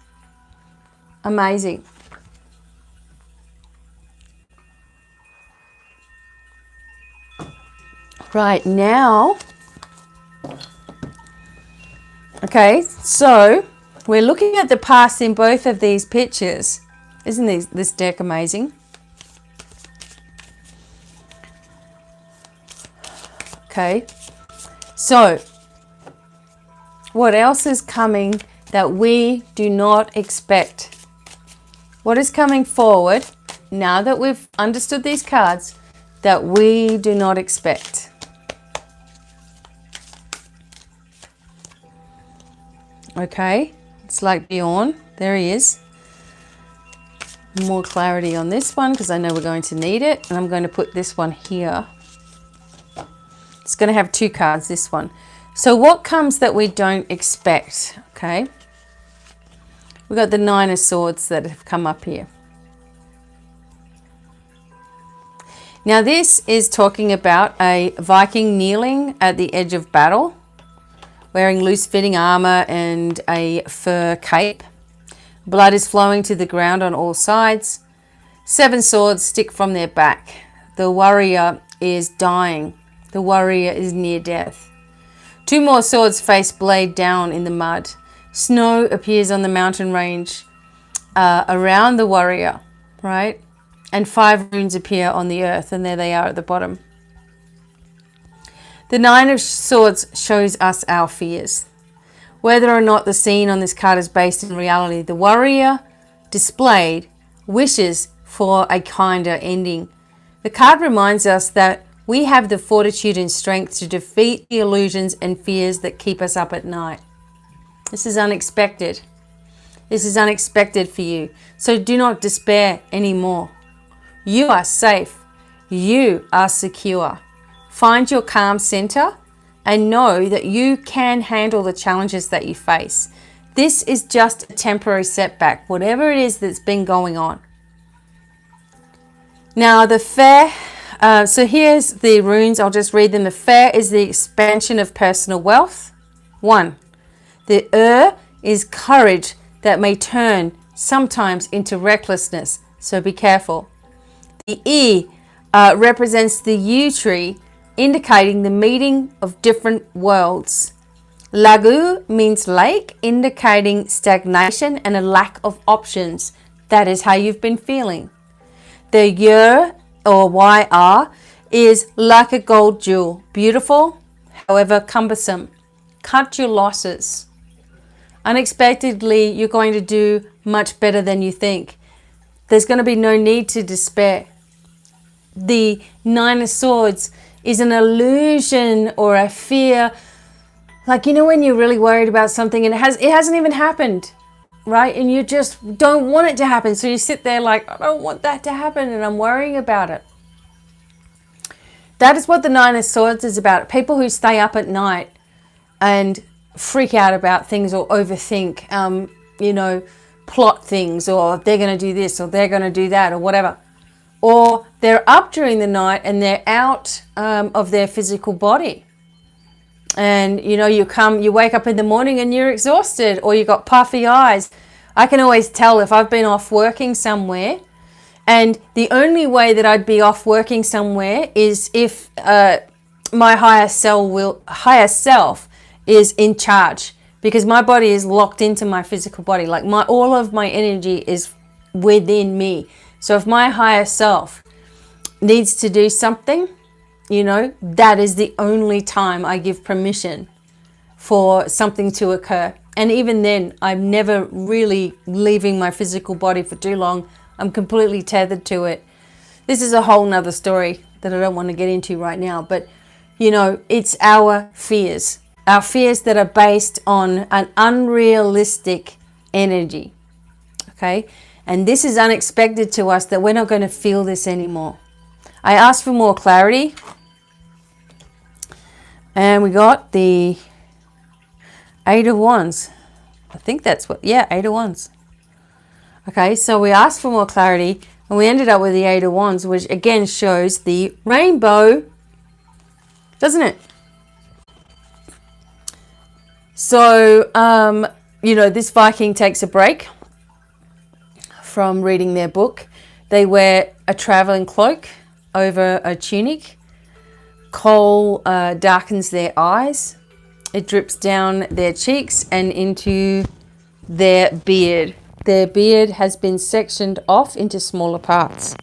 Amazing. Right now, okay, so we're looking at the past in both of these pictures. Isn't this deck amazing? Okay, so what else is coming that we do not expect? What is coming forward now that we've understood these cards that we do not expect? Okay, it's like Bjorn. There he is. More clarity on this one because I know we're going to need it. And I'm going to put this one here. It's going to have 2 cards, this one. So what comes that we don't expect? Okay. We've got the 9 of Swords that have come up here. Now this is talking about a Viking kneeling at the edge of battle, wearing loose-fitting armor and a fur cape. Blood is flowing to the ground on all sides. 7 swords stick from their back. The warrior is dying. The warrior is near death. 2 more swords face blade down in the mud. Snow appears on the mountain range around the warrior, right? And 5 runes appear on the earth, and there they are at the bottom. The 9 of Swords shows us our fears. Whether or not the scene on this card is based in reality, the warrior displayed wishes for a kinder ending. The card reminds us that we have the fortitude and strength to defeat the illusions and fears that keep us up at night. This is unexpected. This is unexpected for you. So do not despair anymore. You are safe. You are secure. Find your calm center and know that you can handle the challenges that you face. This is just a temporary setback, whatever it is that's been going on. Now the fair, so here's the runes, I'll just read them. The fair is the expansion of personal wealth. 1. The is courage that may turn sometimes into recklessness, so be careful. The E represents the yew tree, indicating the meeting of different worlds. Lagu means lake, indicating stagnation and a lack of options. That is how you've been feeling. The Yer or YR is like a gold jewel, beautiful, however cumbersome. Cut your losses. Unexpectedly, you're going to do much better than you think. There's going to be no need to despair. The 9 of Swords is an illusion or a fear. Like, you know, when you're really worried about something and it hasn't even happened, right? And you just don't want it to happen. So you sit there like, I don't want that to happen and I'm worrying about it. That is what the 9 of Swords is about. People who stay up at night and freak out about things or overthink, you know, plot things, or they're going to do this or they're going to do that or whatever. Or they're up during the night and they're out of their physical body. And, you know, you wake up in the morning and you're exhausted, or you got puffy eyes. I can always tell if I've been off working somewhere, and the only way that I'd be off working somewhere is if my higher self is in charge, because my body is locked into my physical body. Like all of my energy is within me. So if my higher self needs to do something, you know, that is the only time I give permission for something to occur. And even then, I'm never really leaving my physical body for too long. I'm completely tethered to it. This is a whole nother story that I don't want to get into right now. But, you know, it's our fears that are based on an unrealistic energy. Okay? And this is unexpected to us, that we're not going to feel this anymore. I asked for more clarity. And we got the 8 of Wands. I think that's what, yeah, 8 of Wands. Okay, so we asked for more clarity. And we ended up with the Eight of Wands, which again shows the rainbow, doesn't it? So, you know, this Viking takes a break from reading their book. They wear a traveling cloak over a tunic. Kohl darkens their eyes. It drips down their cheeks and into their beard. Their beard has been sectioned off into smaller parts.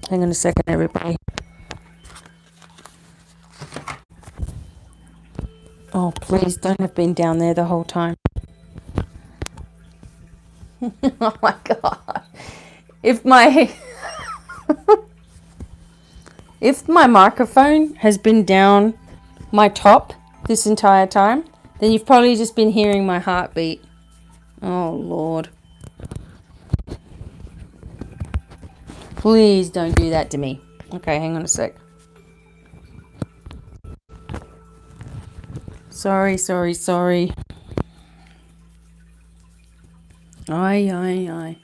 Hang on a second, everybody. Oh, please don't have been down there the whole time. Oh my God. If my microphone has been down my top this entire time, then you've probably just been hearing my heartbeat. Oh Lord. Please don't do that to me. Okay, hang on a sec. Sorry. Aye.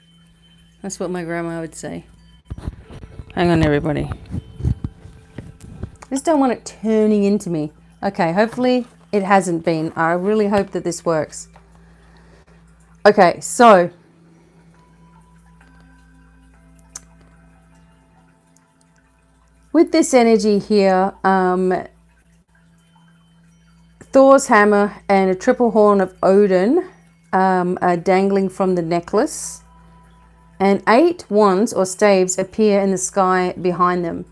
That's what my grandma would say. Hang on, everybody. I just don't want it turning into me. Okay, hopefully it hasn't been. I really hope that this works. Okay, so with this energy here, Thor's hammer and a triple horn of Odin are dangling from the necklace, and 8 wands or staves appear in the sky behind them.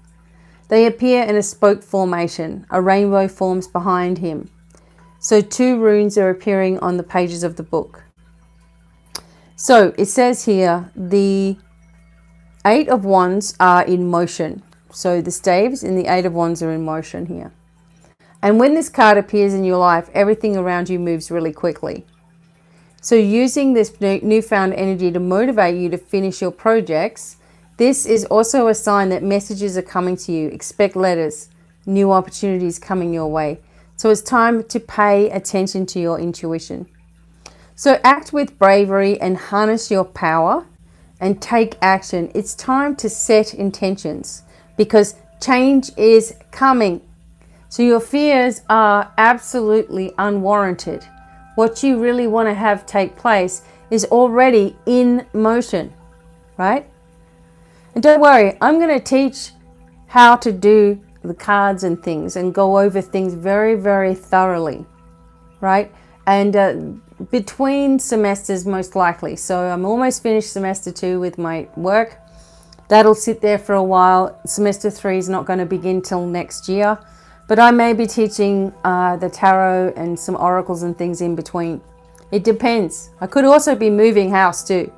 They appear in a spoke formation. A rainbow forms behind him. So 2 runes are appearing on the pages of the book. So it says here the 8 of wands are in motion. So the staves and the 8 of wands are in motion here. And when this card appears in your life, everything around you moves really quickly. So using this newfound energy to motivate you to finish your projects, this is also a sign that messages are coming to you. Expect letters, new opportunities coming your way. So it's time to pay attention to your intuition. So act with bravery and harness your power and take action. It's time to set intentions because change is coming. So your fears are absolutely unwarranted. What you really want to have take place is already in motion, right? And don't worry, I'm going to teach how to do the cards and things and go over things very, very thoroughly, right? And between semesters most likely. So I'm almost finished semester 2 with my work. That'll sit there for a while. Semester 3 is not going to begin till next year. But I may be teaching the tarot and some oracles and things in between. It depends. I could also be moving house too.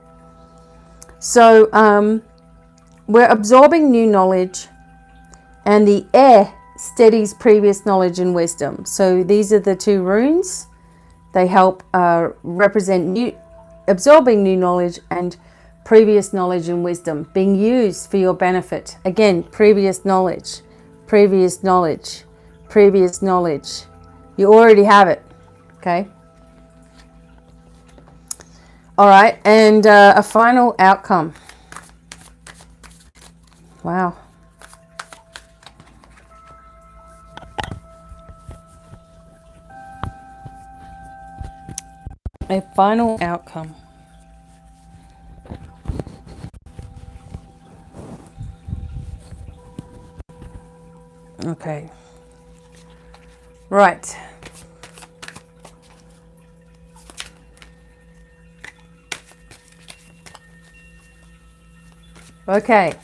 So we're absorbing new knowledge, and the air steadies previous knowledge and wisdom. So these are the 2 runes. They help represent absorbing new knowledge and previous knowledge and wisdom being used for your benefit. Again, previous knowledge, previous knowledge, previous knowledge. You already have it, okay? All right, and a final outcome. Wow. A final outcome. Okay. Right. Okay.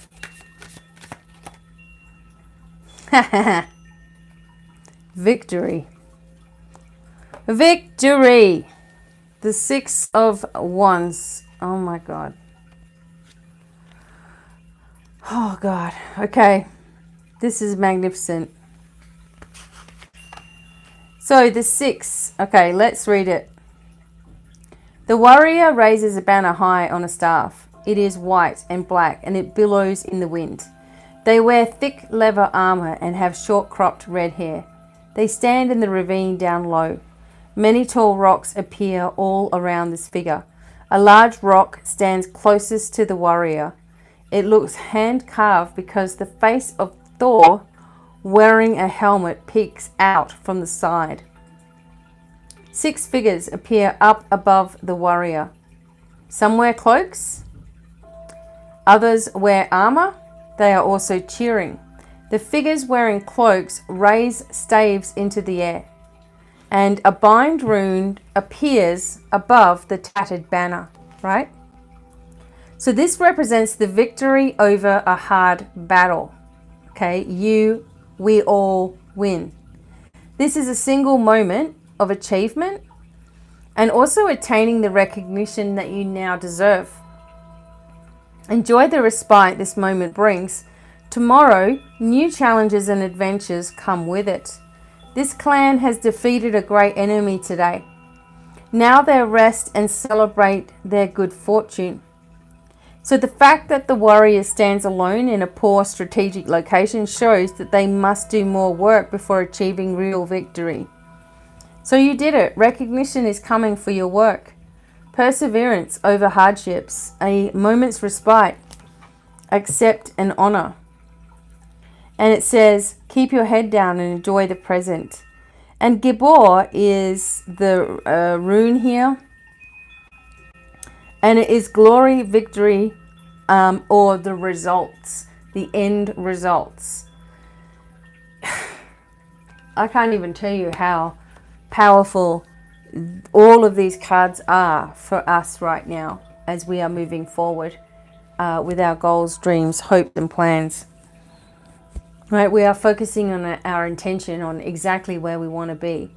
Victory. Victory. The 6 of Wands. Oh my God. Oh God. Okay. This is magnificent. So the 6. Okay, let's read it. The warrior raises a banner high on a staff. It is white and black, and it billows in the wind. They wear thick leather armor and have short cropped red hair. They stand in the ravine down low. Many tall rocks appear all around this figure. A large rock stands closest to the warrior. It looks hand-carved because the face of Thor wearing a helmet peeks out from the side. 6 figures appear up above the warrior. Some wear cloaks. Others wear armor. They are also cheering. The figures wearing cloaks raise staves into the air, and a bind rune appears above the tattered banner, right? So this represents the victory over a hard battle. Okay, we all win. This is a single moment of achievement and also attaining the recognition that you now deserve. Enjoy the respite this moment brings. Tomorrow, new challenges and adventures come with it. This clan has defeated a great enemy today. Now they rest and celebrate their good fortune. So the fact that the warrior stands alone in a poor strategic location shows that they must do more work before achieving real victory. So you did it. Recognition is coming for your work. Perseverance over hardships, a moment's respite, accept and honor. And it says, keep your head down and enjoy the present. And Gibor is the rune here. And it is glory, victory, or the results, the end results. I can't even tell you how powerful all of these cards are for us right now as we are moving forward with our goals, dreams, hopes, and plans. Right, we are focusing on our intention on exactly where we want to be.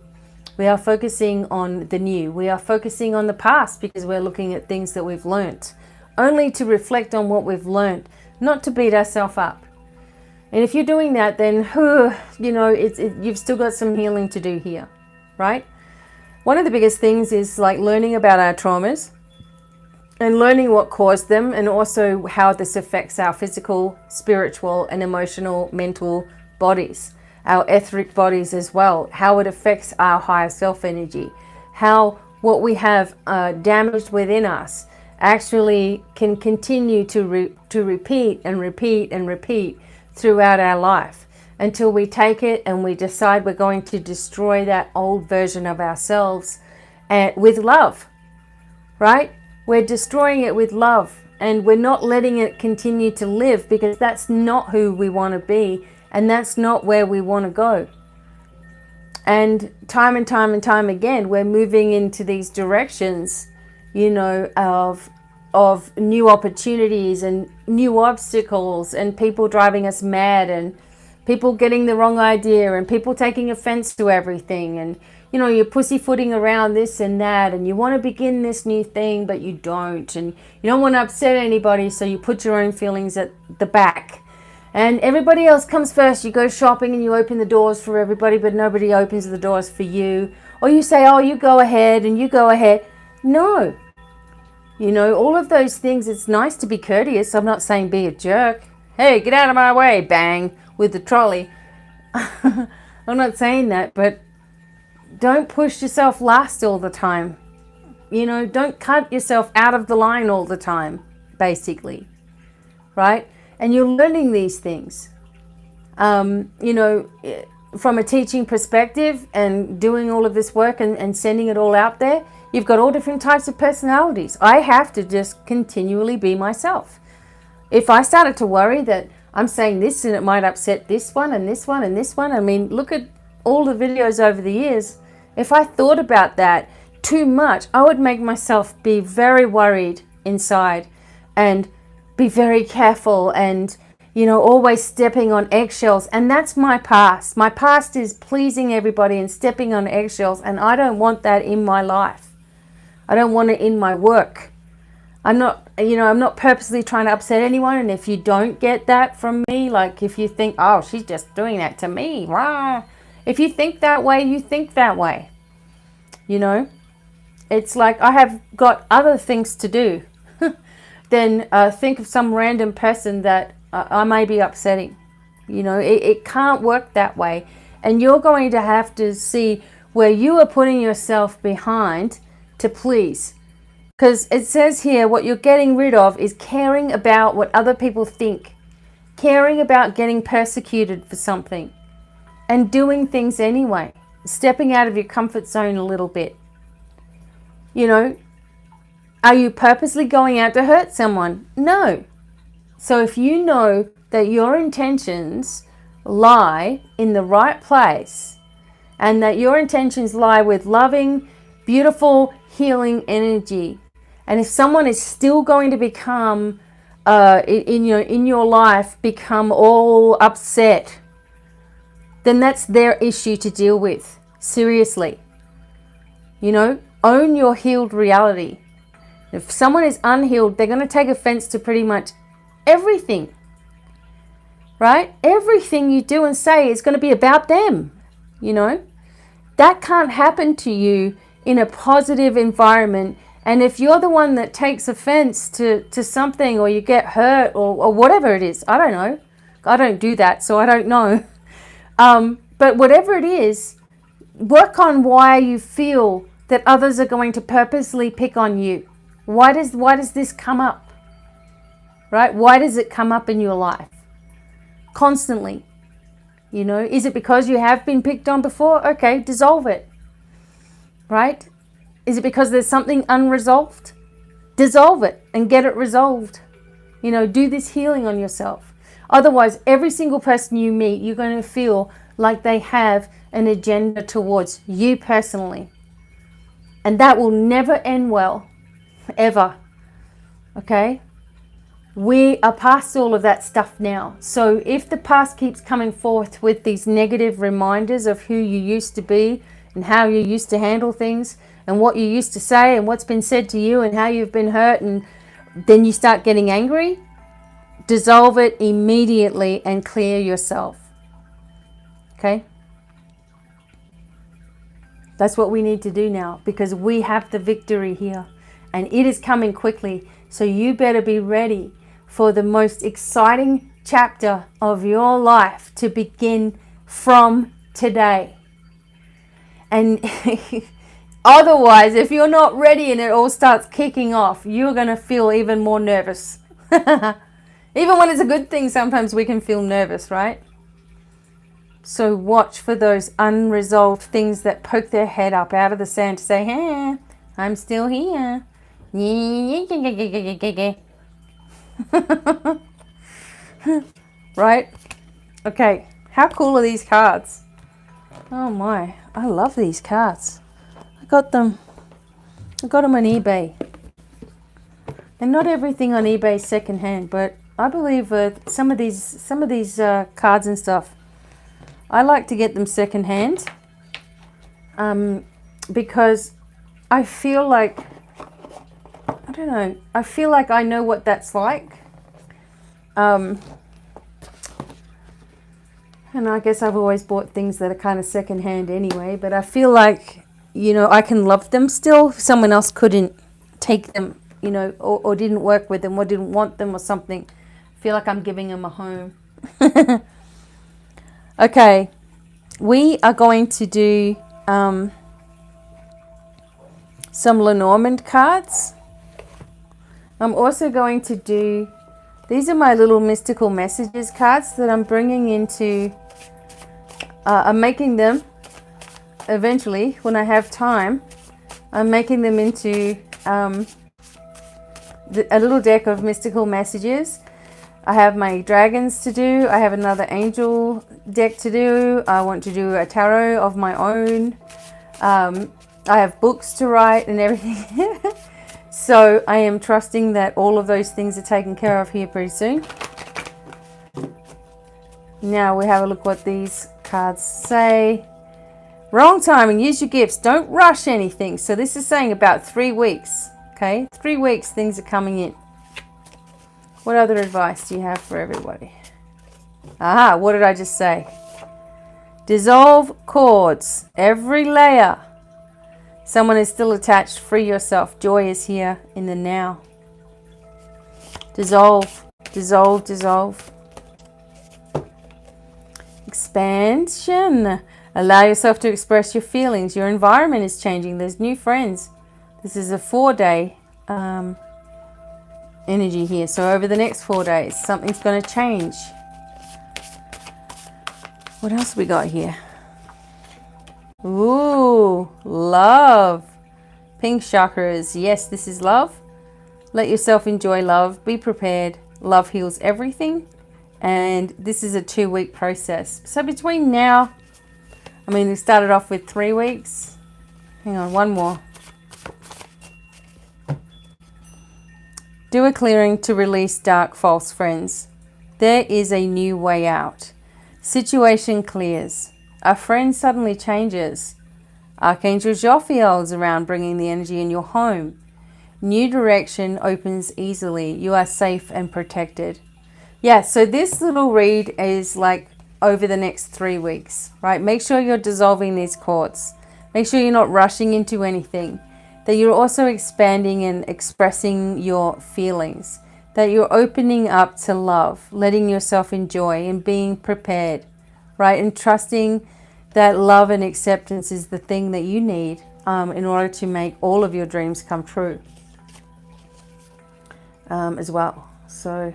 We are focusing on the new. We are focusing on the past because we're looking at things that we've learnt, only to reflect on what we've learnt, not to beat ourselves up. And if you're doing that, then you've still got some healing to do here, right? One of the biggest things is like learning about our traumas and learning what caused them, and also how this affects our physical, spiritual, and emotional, mental bodies, our etheric bodies as well, how it affects our higher self energy, how what we have damaged within us actually can continue to repeat and repeat and repeat throughout our life until we take it and we decide we're going to destroy that old version of ourselves with love, right? We're destroying it with love, and we're not letting it continue to live because that's not who we want to be, and that's not where we want to go. And time and time and time again, we're moving into these directions, of new opportunities and new obstacles, and people driving us mad, and people getting the wrong idea, and people taking offense to everything, and you're pussyfooting around this and that, and you want to begin this new thing, but you don't, and you don't want to upset anybody, so you put your own feelings at the back, and everybody else comes first. You go shopping and you open the doors for everybody, but nobody opens the doors for you. Or you say, oh, you go ahead and you go ahead. No. All of those things, it's nice to be courteous. I'm not saying be a jerk. Hey, get out of my way, bang, with the trolley. I'm not saying that, but don't push yourself last all the time. Don't cut yourself out of the line all the time, basically, right? And you're learning these things, from a teaching perspective and doing all of this work and sending it all out there. You've got all different types of personalities. I have to just continually be myself. If I started to worry that I'm saying this and it might upset this one and this one and this one, I mean, look at all the videos over the years. If I thought about that too much, I would make myself be very worried inside and be very careful and, always stepping on eggshells. And that's my past. My past is pleasing everybody and stepping on eggshells. And I don't want that in my life. I don't want it in my work. I'm not purposely trying to upset anyone. And if you don't get that from me, like if you think, oh, she's just doing that to me, rah. If you think that way, you think that way. It's like I have got other things to do than think of some random person that I may be upsetting. It can't work that way. And you're going to have to see where you are putting yourself behind to please. Because it says here, what you're getting rid of is caring about what other people think, caring about getting persecuted for something, and doing things anyway, stepping out of your comfort zone a little bit. You know, are you purposely going out to hurt someone? No. So if you know that your intentions lie in the right place, and that your intentions lie with loving, beautiful, healing energy, and if someone is still going to become in your life become all upset, then that's their issue to deal with. Seriously. You know, own your healed reality. If someone is unhealed, they're going to take offense to pretty much everything. Right? Everything you do and say is going to be about them. You know, that can't happen to you in a positive environment. And if you're the one that takes offense to something, or you get hurt, or whatever it is, I don't know. I don't do that, so I don't know. But whatever it is, work on why you feel that others are going to purposely pick on you. Why does this come up? Right? Why does it come up in your life? Constantly. You know, is it because you have been picked on before? Okay, dissolve it. Right? Is it because there's something unresolved? Dissolve it and get it resolved. You know, do this healing on yourself. Otherwise, every single person you meet, you're going to feel like they have an agenda towards you personally. And that will never end well, ever. Okay? We are past all of that stuff now. So if the past keeps coming forth with these negative reminders of who you used to be and how you used to handle things and what you used to say and what's been said to you and how you've been hurt, and then you start getting angry, dissolve it immediately and clear yourself. Okay? That's what we need to do now, because we have the victory here and it is coming quickly. So you better be ready for the most exciting chapter of your life to begin from today. And otherwise, if you're not ready and it all starts kicking off, you're going to feel even more nervous. Even when it's a good thing, sometimes we can feel nervous, right? So watch for those unresolved things that poke their head up out of the sand to say, hey, I'm still here. Right? Okay, how cool are these cards? Oh my, I love these cards. I got them on eBay. And not everything on eBay is secondhand, but I believe some of these cards and stuff, I like to get them secondhand, because I feel like, I don't know, I feel like I know what that's like. And I guess I've always bought things that are kind of secondhand anyway, but I feel like, you know, I can love them still. Someone else couldn't take them, you know, or didn't work with them or didn't want them or something. I feel like I'm giving them a home. Okay, we are going to do some Lenormand cards. I'm also going to do, these are my little mystical messages cards that I'm bringing into, I'm making them eventually when I have time. I'm making them into a little deck of mystical messages. I have my dragons to do. I have another angel deck to do. I want to do a tarot of my own. I have books to write and everything. So I am trusting that all of those things are taken care of here pretty soon. Now we have a look what these cards say. Wrong timing, use your gifts, don't rush anything. So this is saying about 3 weeks, okay? 3 weeks things are coming in. What other advice do you have for everybody? Aha, what did I just say? Dissolve cords, every layer. Someone is still attached, free yourself. Joy is here in the now. Dissolve, dissolve, dissolve. Expansion. Allow yourself to express your feelings. Your environment is changing. There's new friends. This is a 4-day energy here. So over the next 4 days, something's going to change. What else we got here? Ooh, love. Pink chakras. Yes, this is love. Let yourself enjoy love. Be prepared. Love heals everything. And this is a 2-week process. So between now, I mean, we started off with 3 weeks. Hang on, one more. Do a clearing to release dark, false friends. There is a new way out. Situation clears. A friend suddenly changes. Archangel Jophiel is around bringing the energy in your home. New direction opens easily. You are safe and protected. Yeah, so this little read is like over the next 3 weeks, right? Make sure you're dissolving these cords. Make sure you're not rushing into anything. That you're also expanding and expressing your feelings. That you're opening up to love, letting yourself enjoy and being prepared, right? And trusting that love and acceptance is the thing that you need in order to make all of your dreams come true as well. So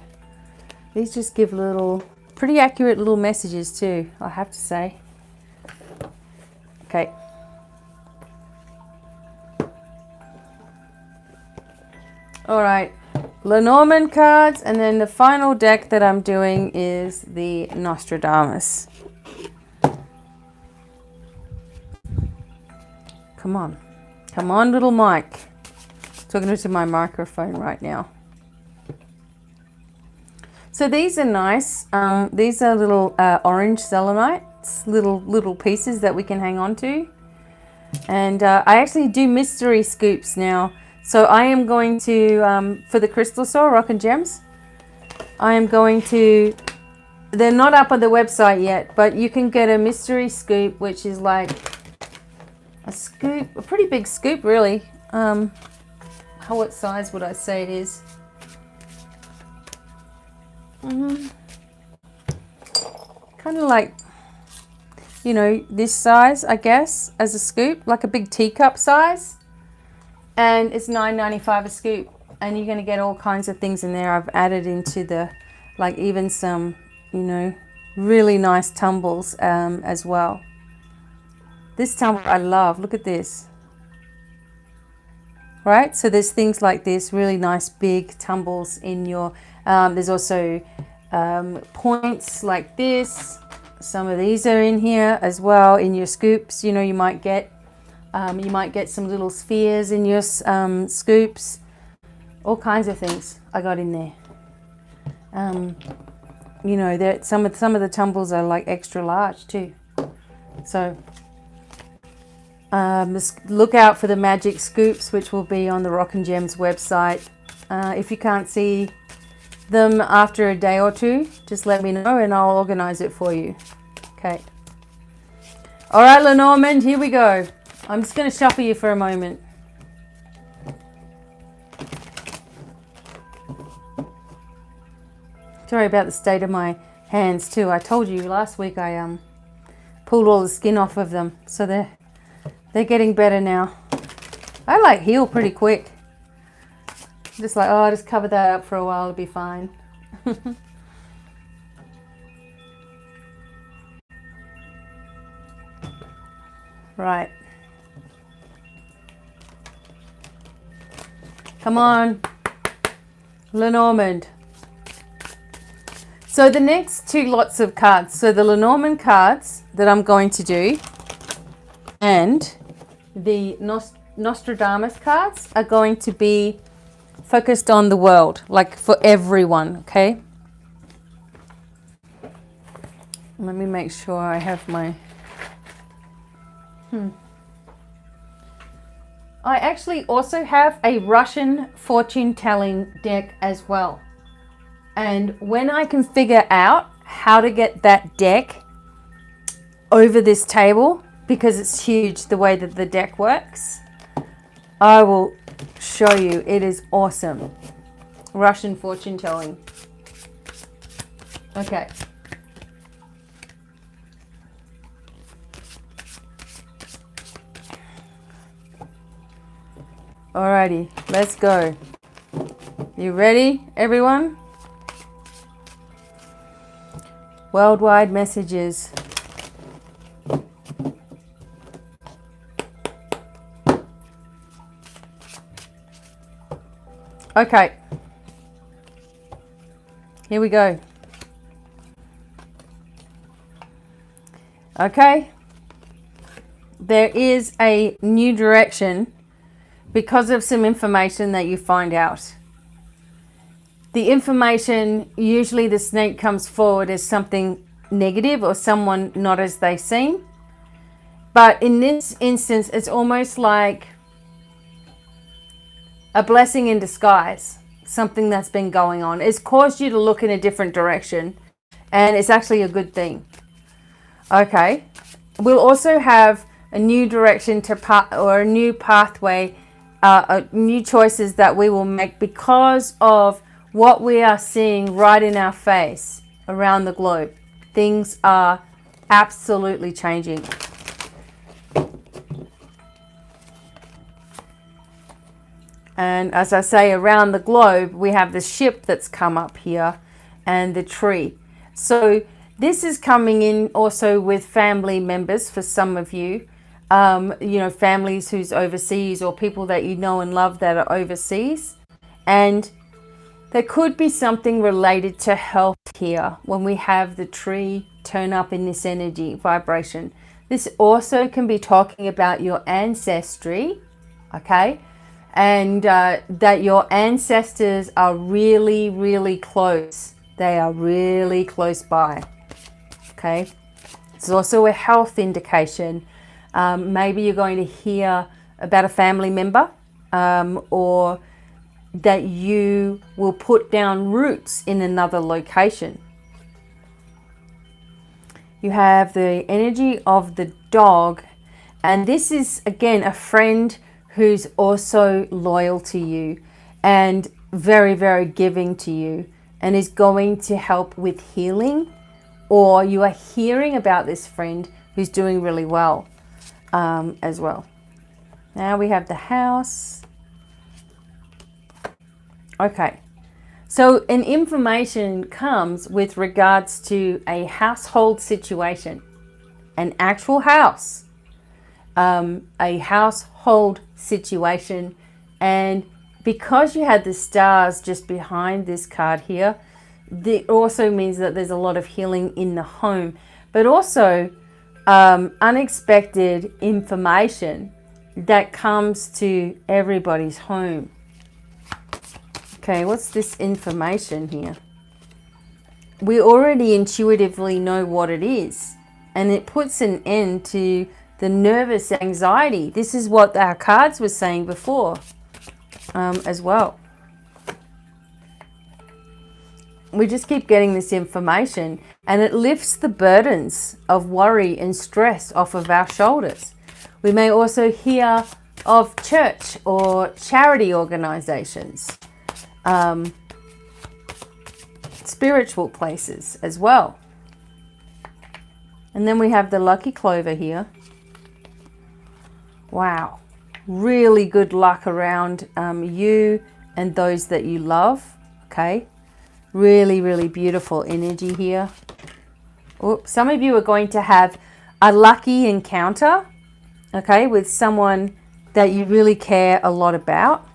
these just give pretty accurate little messages too, I have to say. Okay. All right, Lenormand cards, and then the final deck that I'm doing is the Nostradamus. Come on. Come on, little mic. Talking to my microphone right now. So these are nice. These are little orange selenites, little pieces that we can hang on to. And I actually do mystery scoops now. So I am going to, for the crystal store, Rock and Gems, I am going to, they're not up on the website yet, but you can get a mystery scoop, which is like a scoop, a pretty big scoop really. What size would I say it is? Kind of like, you know, this size, I guess, as a scoop, like a big teacup size. And it's $9.95 a scoop. And you're going to get all kinds of things in there. I've added into the, like even some, you know, really nice tumbles as well. This tumble I love. Look at this. Right? So there's things like this, really nice big tumbles in your, there's also points like this. Some of these are in here as well in your scoops. You know, you might get some little spheres in your scoops. All kinds of things I got in there. You know, some of the tumbles are like extra large too. So just look out for the magic scoops, which will be on the Rock and Gems website. If you can't see them after a day or two, just let me know and I'll organize it for you. Okay. All right, Lenormand, here we go. I'm just going to shuffle you for a moment. Sorry about the state of my hands too. I told you last week I pulled all the skin off of them, so they're getting better now. I like heal pretty quick. Just like, oh, I'll just cover that up for a while, it'll be fine. Right. Come on, Lenormand. So the next two lots of cards, so the Lenormand cards that I'm going to do and the Nostradamus cards are going to be focused on the world, like for everyone, okay? Let me make sure I have my... I actually also have a Russian fortune-telling deck as well. And when I can figure out how to get that deck over this table, because it's huge the way that the deck works, I will show you. It is awesome. Russian fortune telling. Okay. Alrighty, let's go. You ready, everyone? Worldwide messages. Okay. Here we go. Okay. There is a new direction because of some information that you find out. The information, usually the snake comes forward as something negative or someone not as they seem. But in this instance, it's almost like a blessing in disguise. Something that's been going on. It's caused you to look in a different direction. And it's actually a good thing. Okay. We'll also have a new direction or a new pathway, new choices that we will make because of what we are seeing right in our face around the globe. Things are absolutely changing. And as I say, around the globe, we have the ship that's come up here and the tree. So this is coming in also with family members for some of you. You know, families who's overseas or people that you know and love that are overseas. And there could be something related to health here when we have the tree turn up in this energy vibration. This also can be talking about your ancestry, okay? And that your ancestors are really, really close. They are really close by, okay? It's also a health indication. Maybe you're going to hear about a family member or that you will put down roots in another location. You have the energy of the dog, and this is again a friend who's also loyal to you and very, very giving to you and is going to help with healing, or you are hearing about this friend who's doing really well as well. Now we have the house. Okay, so an information comes with regards to a household situation, an actual house, a household situation. And because you had the stars just behind this card here, it also means that there's a lot of healing in the home, but also unexpected information that comes to everybody's home. Okay, what's this information here? We already intuitively know what it is, and it puts an end to the nervous anxiety. This is what our cards were saying before as well. We just keep getting this information, and it lifts the burdens of worry and stress off of our shoulders. We may also hear of church or charity organizations. Spiritual places as well. And then we have the lucky clover here. Wow, really good luck around you and those that you love. Okay, really, really beautiful energy here. Oops. Some of you are going to have a lucky encounter, okay, with someone that you really care a lot about.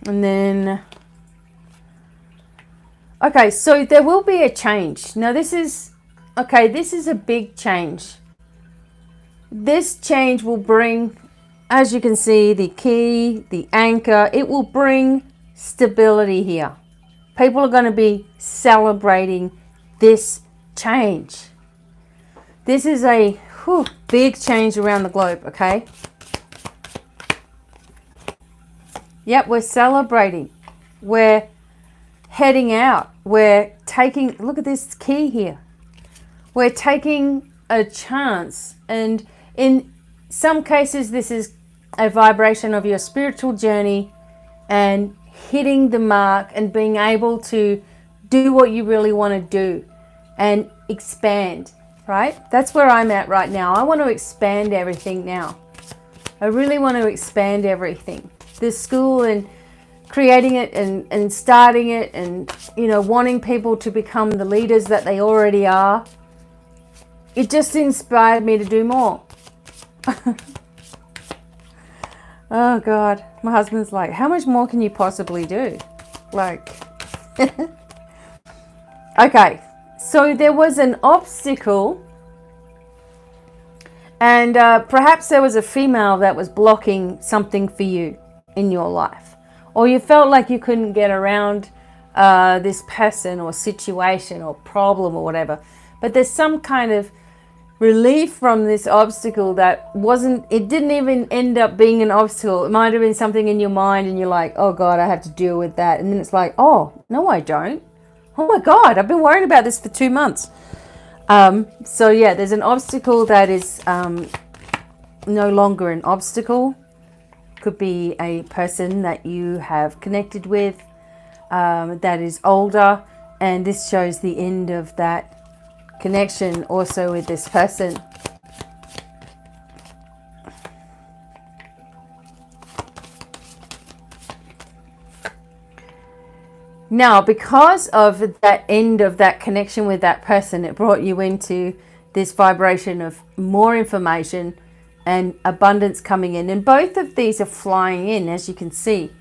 And then, okay, so there will be a change. Now this is a big change. This change will bring, as you can see, the key, the anchor, it will bring stability here. People are going to be celebrating this change. This is a big change around the globe, okay? Yep, we're celebrating. We're heading out. We're taking, look at this key here. We're taking a chance. And in some cases, this is a vibration of your spiritual journey and hitting the mark and being able to do what you really want to do and expand, right? That's where I'm at right now. I want to expand everything now. I really want to expand everything. This school and creating it and starting it and, you know, wanting people to become the leaders that they already are. It just inspired me to do more. Oh God, my husband's like, how much more can you possibly do? Like, okay, so there was an obstacle, and perhaps there was a female that was blocking something for you in your life, or you felt like you couldn't get around this person or situation or problem or whatever, but there's some kind of relief from this obstacle that it didn't even end up being an obstacle. It might have been something in your mind and you're like, oh God, I have to deal with that. And then it's like, oh, no, I don't. Oh my God, I've been worrying about this for 2 months. So yeah, there's an obstacle that is no longer an obstacle. Could be a person that you have connected with that is older. And this shows the end of that connection also with this person. Now, because of that end of that connection with that person, it brought you into this vibration of more information and abundance coming in. And both of these are flying in, as you can see.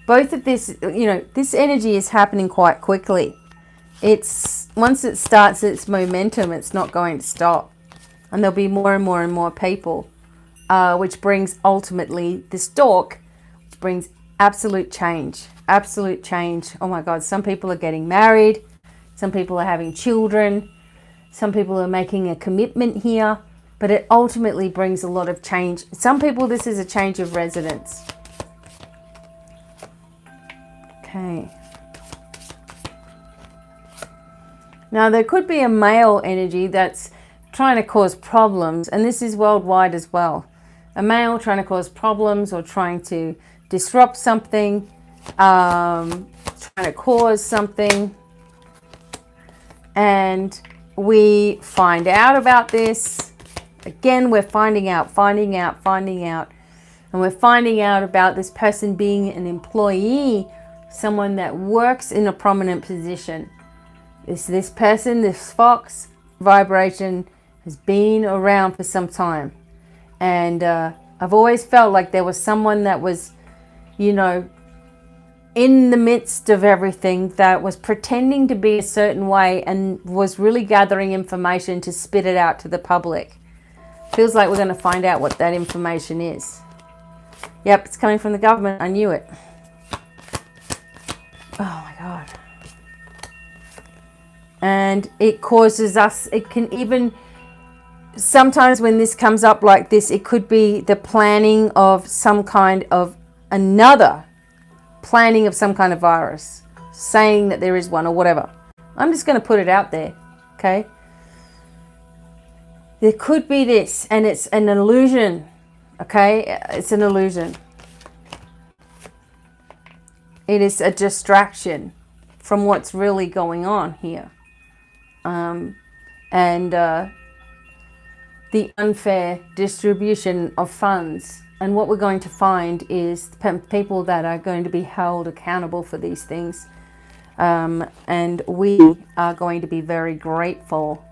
Both of this, you know, this energy is happening quite quickly. It's once it starts its momentum, it's not going to stop. And there'll be more and more and more people, which brings ultimately this talk, which brings absolute change. Absolute change. Oh my God, some people are getting married. Some people are having children. Some people are making a commitment here. But it ultimately brings a lot of change. Some people, this is a change of residence. Okay. Now, there could be a male energy that's trying to cause problems, and this is worldwide as well. A male trying to cause problems or trying to disrupt something, trying to cause something. And we find out about this. Again, we're finding out. And we're finding out about this person being an employee, someone that works in a prominent position. This person, this fox vibration, has been around for some time. And I've always felt like there was someone that was, you know, in the midst of everything, that was pretending to be a certain way and was really gathering information to spit it out to the public. Feels like we're going to find out what that information is. Yep, it's coming from the government. I knew it. Oh my God. And it causes us, it can even, sometimes when this comes up like this, it could be the planning of some kind of planning of some kind of virus, saying that there is one or whatever. I'm just going to put it out there, okay? There could be this, and it's an illusion, okay? It's an illusion. It is a distraction from what's really going on here. The unfair distribution of funds. And what we're going to find is people that are going to be held accountable for these things. And we are going to be very grateful.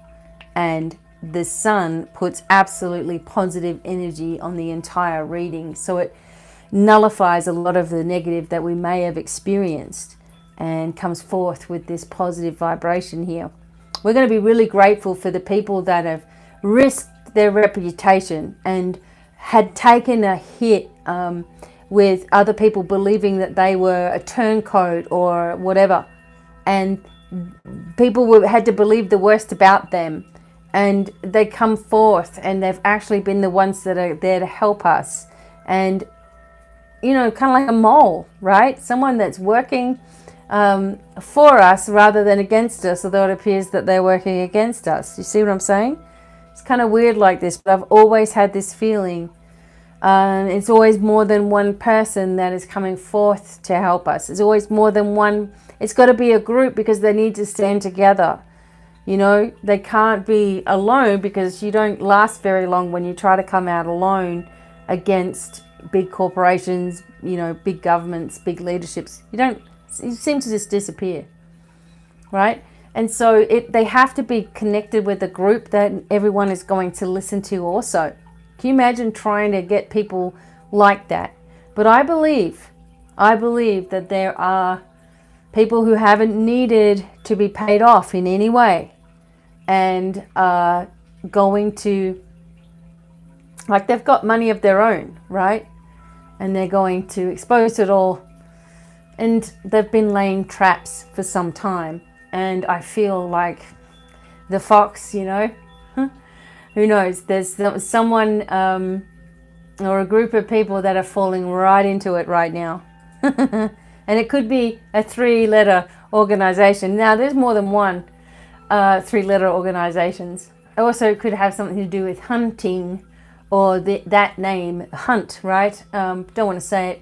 And the sun puts absolutely positive energy on the entire reading. So it nullifies a lot of the negative that we may have experienced and comes forth with this positive vibration here. We're going to be really grateful for the people that have risked their reputation and had taken a hit with other people believing that they were a turncoat or whatever. And people had to believe the worst about them. And they come forth and they've actually been the ones that are there to help us. And, you know, kind of like a mole, right? Someone that's working for us rather than against us, although it appears that they're working against us. You see what I'm saying? It's kind of weird like this, but I've always had this feeling. It's always more than one person that is coming forth to help us. It's always more than one. It's got to be a group because they need to stand together. You know, they can't be alone because you don't last very long when you try to come out alone against big corporations, you know, big governments, big leaderships. You seem to just disappear, right? And so they have to be connected with a group that everyone is going to listen to also. Can you imagine trying to get people like that? But I believe that there are people who haven't needed to be paid off in any way and are going to, like, they've got money of their own, right? And they're going to expose it all. And they've been laying traps for some time. And I feel like the fox, you know, who knows? There's someone or a group of people that are falling right into it right now. And it could be a 3-letter organization. Now, there's more than one 3-letter organizations. It also could have something to do with hunting, or that name, hunt, right? Don't want to say it.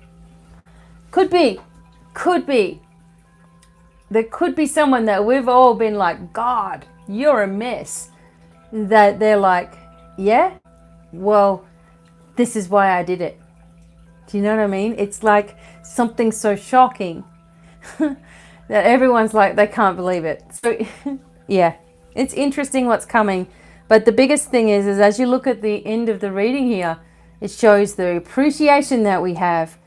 Could be. There could be someone that we've all been like, God, you're a mess. That they're like, yeah, well, this is why I did it. Do you know what I mean? It's like something so shocking that everyone's like, they can't believe it. So yeah, it's interesting what's coming. But the biggest thing is as you look at the end of the reading here, it shows the appreciation that we have,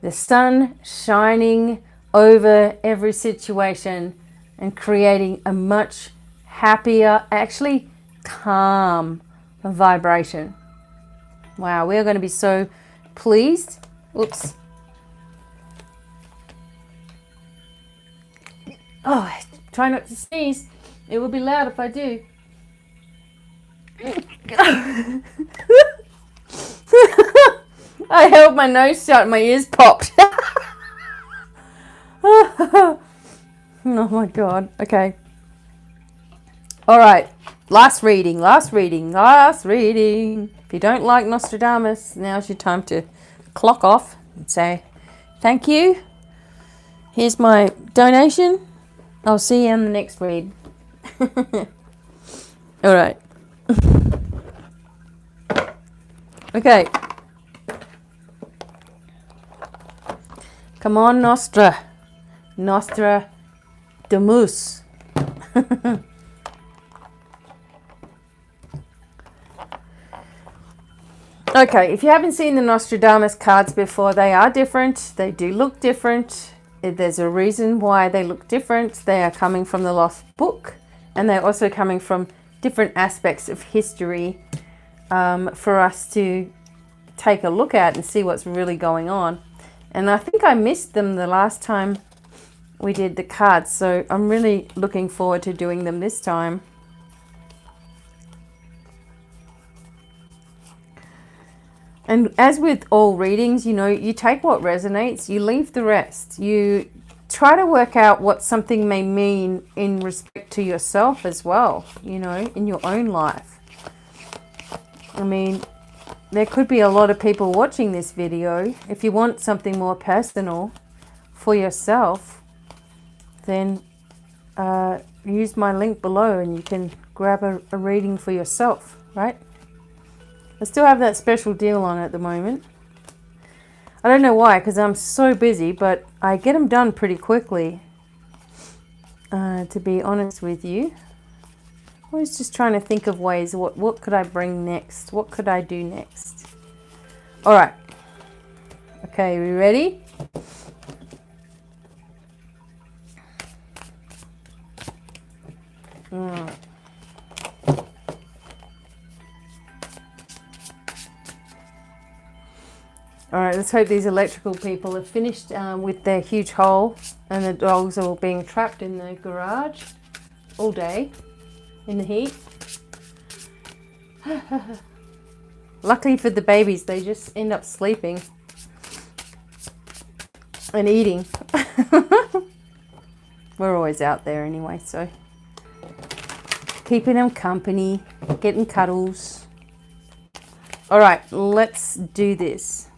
the sun shining over every situation and creating a much happier, actually calm vibration. Wow, we are going to be so pleased. Oops. Oh, try not to sneeze. It will be loud if I do. I held my nose shut and my ears popped. Oh my God. Okay. All right. Last reading. If you don't like Nostradamus, now's your time to clock off and say, thank you. Here's my donation. I'll see you in the next read. All right. Okay. Come on, Nostradamus. Okay, if you haven't seen the Nostradamus cards before, they are different. They do look different. There's a reason why they look different. They are coming from the Lost Book, and they're also coming from different aspects of history for us to take a look at and see what's really going on. And I think I missed them the last time we did the cards, so I'm really looking forward to doing them this time. And as with all readings, you know, you take what resonates, you leave the rest. You try to work out what something may mean in respect to yourself as well, you know, in your own life. I mean, there could be a lot of people watching this video. If you want something more personal for yourself, then use my link below and you can grab a reading for yourself, right? I still have that special deal on at the moment. I don't know why, because I'm so busy, but I get them done pretty quickly, to be honest with you. I was just trying to think of ways, what could I bring next? What could I do next? All right. Okay, we ready? All right, let's hope these electrical people have finished with their huge hole and the dogs are all being trapped in the garage all day in the heat. Luckily for the babies, they just end up sleeping and eating. We're always out there anyway, so keeping them company, getting cuddles. All right, let's do this.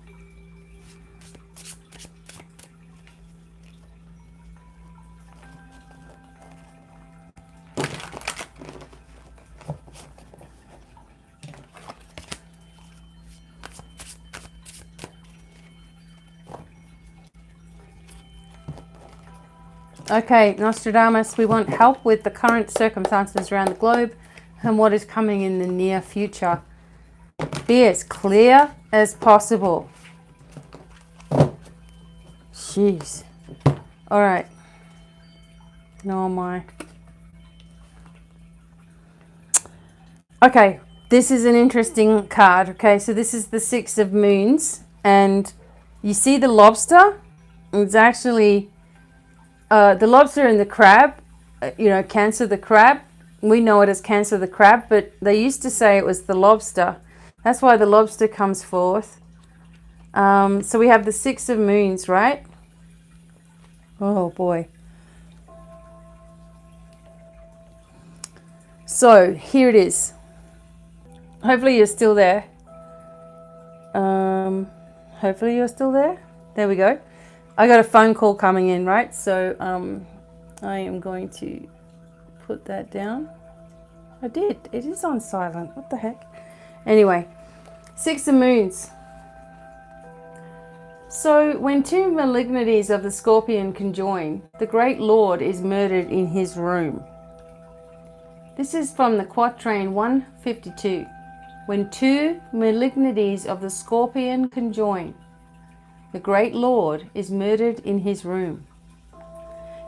Okay, Nostradamus, we want help with the current circumstances around the globe and what is coming in the near future. Be as clear as possible. Jeez. All right. No, my. Okay, this is an interesting card. Okay, so this is the Six of Moons, and you see the lobster? It's actually the lobster and the crab, Cancer the crab. We know it as Cancer the crab, but they used to say it was the lobster. That's why the lobster comes forth. So we have the Six of Moons, right? Oh boy. So here it is. Hopefully you're still there. Hopefully you're still there. There we go. I got a phone call coming in, right? So I am going to put that down. I did. It is on silent. What the heck? Anyway, Six of Moons. So when two malignities of the Scorpion conjoin, the great Lord is murdered in his room. This is from the quatrain 152. When two malignities of the Scorpion conjoin, the great Lord is murdered in his room.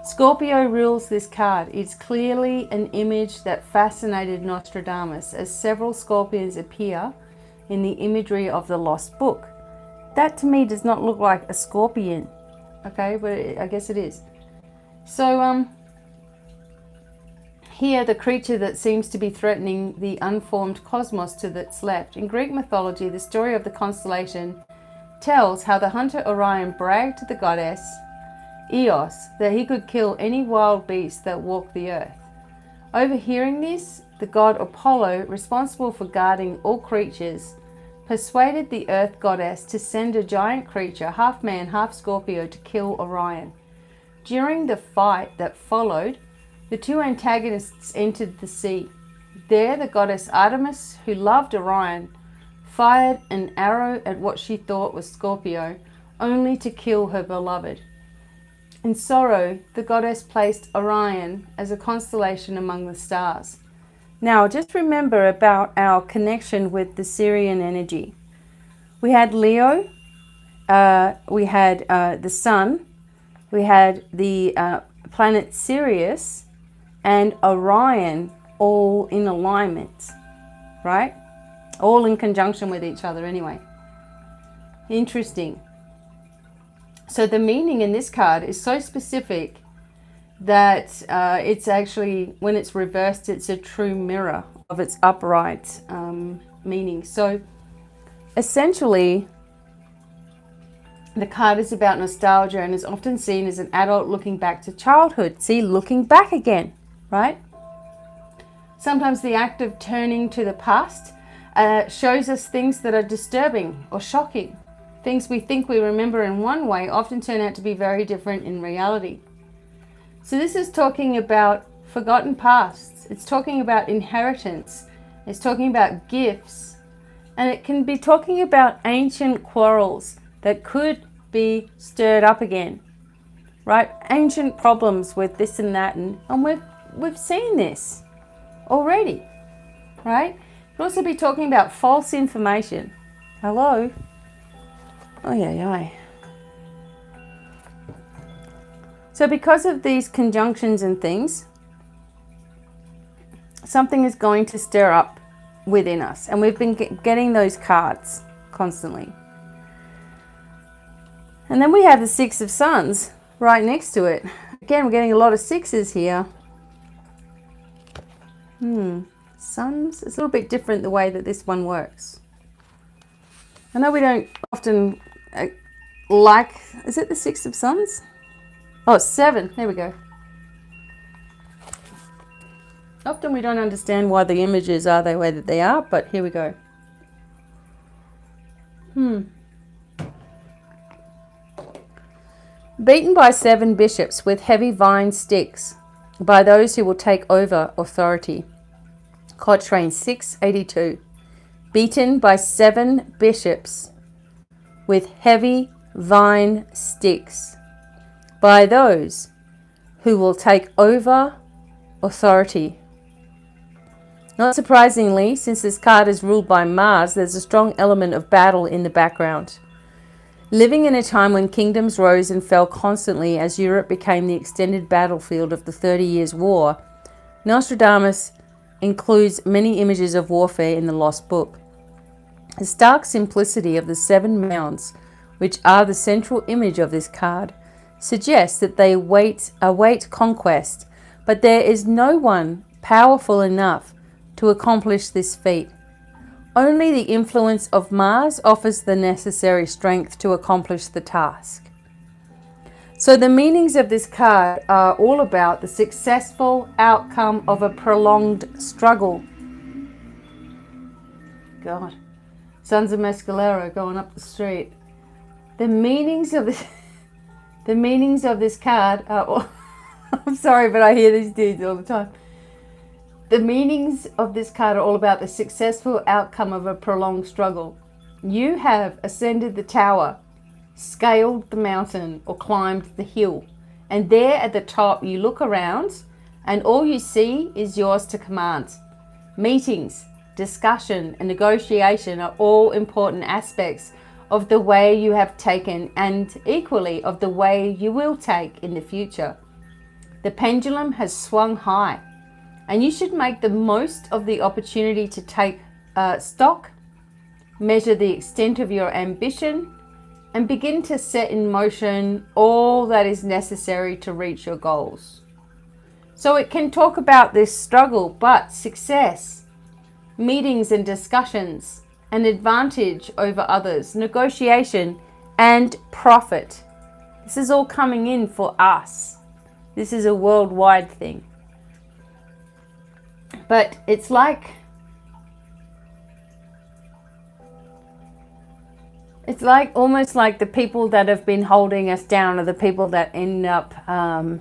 Scorpio rules this card. It's clearly an image that fascinated Nostradamus, as several scorpions appear in the imagery of the Lost Book. That to me does not look like a scorpion. Okay, but I guess it is. So here the creature that seems to be threatening the unformed cosmos to its left. In Greek mythology, the story of the constellation tells how the hunter Orion bragged to the goddess Eos that he could kill any wild beast that walked the earth. Overhearing this, the god Apollo, responsible for guarding all creatures, persuaded the earth goddess to send a giant creature, half man, half Scorpio, to kill Orion. During the fight that followed, the two antagonists entered the sea. There, the goddess Artemis, who loved Orion, fired an arrow at what she thought was Scorpio, only to kill her beloved. In sorrow, the goddess placed Orion as a constellation among the stars. Now, just remember about our connection with the Sirian energy. We had Leo, we had the Sun, we had the planet Sirius, and Orion, all in alignment, right? All in conjunction with each other anyway. Interesting. So the meaning in this card is so specific that it's actually, when it's reversed, it's a true mirror of its upright meaning. So essentially, the card is about nostalgia and is often seen as an adult looking back to childhood. See, looking back again, right? Sometimes the act of turning to the past shows us things that are disturbing or shocking. Things we think we remember in one way often turn out to be very different in reality. So this is talking about forgotten pasts. It's talking about inheritance. It's talking about gifts. And it can be talking about ancient quarrels that could be stirred up again, right? Ancient problems with this and that. And we've seen this already, right? It could also be talking about false information. Hello? Oh, yeah. So because of these conjunctions and things, something is going to stir up within us. And we've been getting those cards constantly. And then we have the Six of Suns right next to it. Again, we're getting a lot of sixes here. Suns, it's a little bit different the way that this one works. I know we don't often like, is it the Six of Suns? Oh, 7, there we go. Often we don't understand why the images are the way that they are, but here we go. Beaten by 7 bishops with heavy vine sticks by those who will take over authority. Quatrain 682. Beaten by 7 bishops with heavy vine sticks by those who will take over authority. Not surprisingly, since this card is ruled by Mars, there's a strong element of battle in the background. Living in a time when kingdoms rose and fell constantly as Europe became the extended battlefield of the 30 Years' War, Nostradamus includes many images of warfare in the Lost Book. The stark simplicity of the 7 mounds, which are the central image of this card, suggests that they await conquest, but there is no one powerful enough to accomplish this feat. Only the influence of Mars offers the necessary strength to accomplish the task. So the meanings of this card are all about the successful outcome of a prolonged struggle. God. Sons of Mescalero going up the street. The meanings of this card are all I'm sorry, but I hear these dudes all the time. The meanings of this card are all about the successful outcome of a prolonged struggle. You have ascended the tower, scaled the mountain, or climbed the hill. And there at the top you look around and all you see is yours to command. Meetings, discussion, and negotiation are all important aspects of the way you have taken and equally of the way you will take in the future. The pendulum has swung high, and you should make the most of the opportunity to take stock, measure the extent of your ambition, and begin to set in motion all that is necessary to reach your goals. So it can talk about this struggle, but success, meetings and discussions, an advantage over others, negotiation, and profit. This is all coming in for us. This is a worldwide thing. But it's almost like the people that have been holding us down are the people that end up on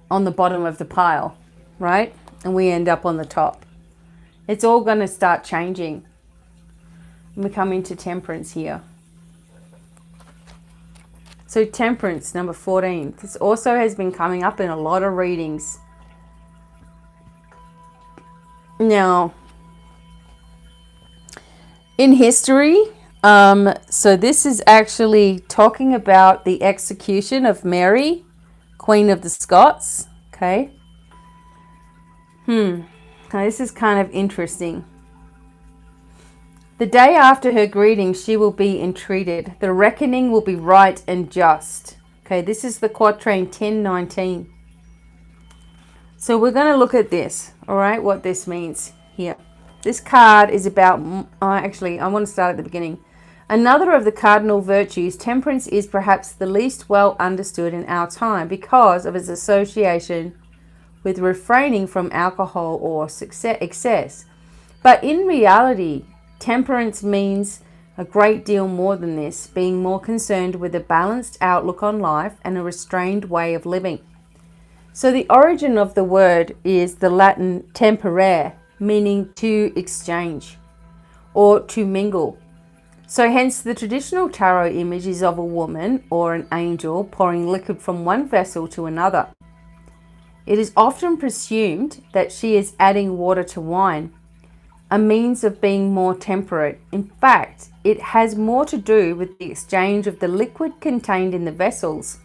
the bottom of the pile, right? And we end up on the top. It's all going to start changing. We come into temperance here. So temperance, number 14. This also has been coming up in a lot of readings. Now, in history, so this is actually talking about the execution of Mary, Queen of the Scots. Okay. Now this is kind of interesting. The day after her greeting, she will be entreated. The reckoning will be right and just. Okay, this is the quatrain 1019. So we're going to look at this, all right, what this means here. This card is about, actually, I want to start at the beginning. Another of the cardinal virtues, temperance is perhaps the least well understood in our time because of its association with refraining from alcohol or excess. But in reality, temperance means a great deal more than this, being more concerned with a balanced outlook on life and a restrained way of living. So the origin of the word is the Latin temperare, meaning to exchange or to mingle. So hence the traditional tarot image is of a woman or an angel pouring liquid from one vessel to another. It is often presumed that she is adding water to wine, a means of being more temperate. In fact, it has more to do with the exchange of the liquid contained in the vessels,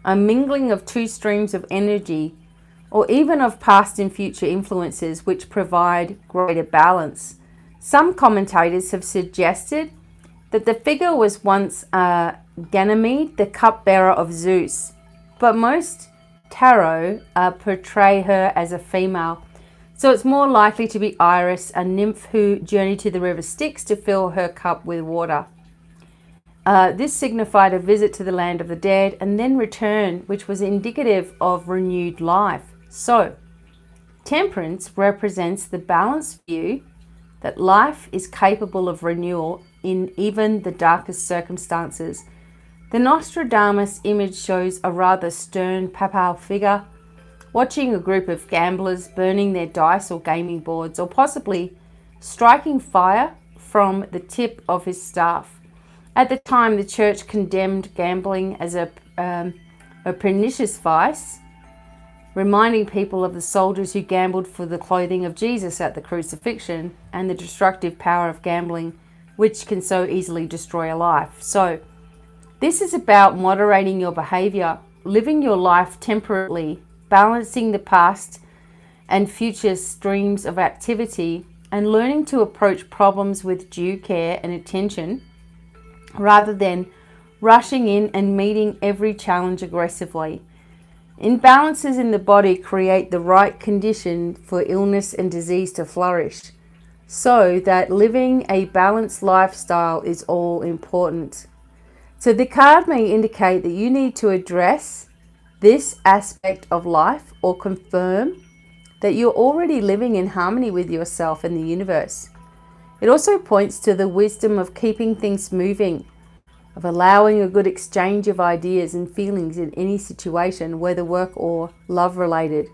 a mingling of two streams of energy, or even of past and future influences which provide greater balance. Some commentators have suggested that the figure was once Ganymede, the cupbearer of Zeus, but most tarot portray her as a female. So it's more likely to be Iris, a nymph who journeyed to the river Styx to fill her cup with water. This signified a visit to the land of the dead and then return, which was indicative of renewed life. So, temperance represents the balanced view that life is capable of renewal in even the darkest circumstances. The Nostradamus image shows a rather stern papal figure watching a group of gamblers burning their dice or gaming boards, or possibly striking fire from the tip of his staff. At the time, the church condemned gambling as a pernicious vice, reminding people of the soldiers who gambled for the clothing of Jesus at the crucifixion and the destructive power of gambling, which can so easily destroy a life. So this is about moderating your behavior, living your life temperately, balancing the past and future streams of activity, and learning to approach problems with due care and attention rather than rushing in and meeting every challenge aggressively. Imbalances in the body create the right condition for illness and disease to flourish, so that living a balanced lifestyle is all important. So the card may indicate that you need to address this aspect of life or confirm that you're already living in harmony with yourself and the universe. It also points to the wisdom of keeping things moving, of allowing a good exchange of ideas and feelings in any situation, whether work or love related.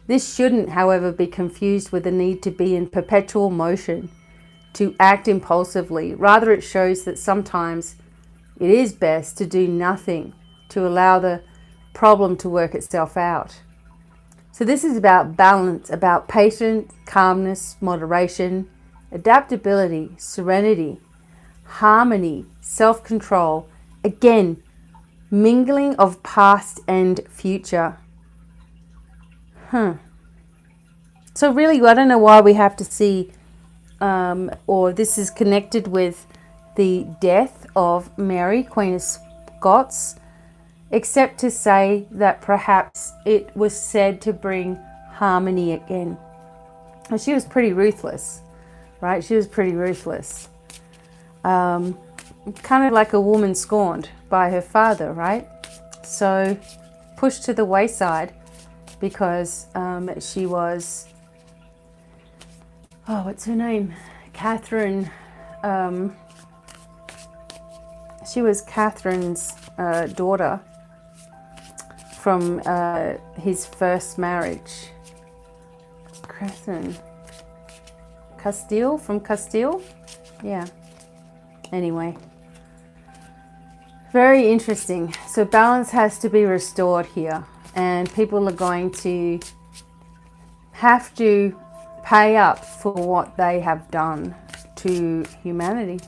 This shouldn't, however, be confused with the need to be in perpetual motion, to act impulsively. Rather, it shows that sometimes it is best to do nothing, to allow the problem to work itself out. So this is about balance, about patience, calmness, moderation, adaptability, serenity, harmony, self-control, again, mingling of past and future. So really, I don't know why we have to see, or this is connected with the death of Mary, Queen of Scots, except to say that perhaps it was said to bring harmony again. And she was pretty ruthless, right? She was pretty ruthless. Kind of like a woman scorned by her father, right? So pushed to the wayside because she was, what's her name? Catherine. She was Catherine's daughter from his first marriage. Catherine Castile, from Castile? Yeah. Anyway, very interesting. So balance has to be restored here, and people are going to have to pay up for what they have done to humanity.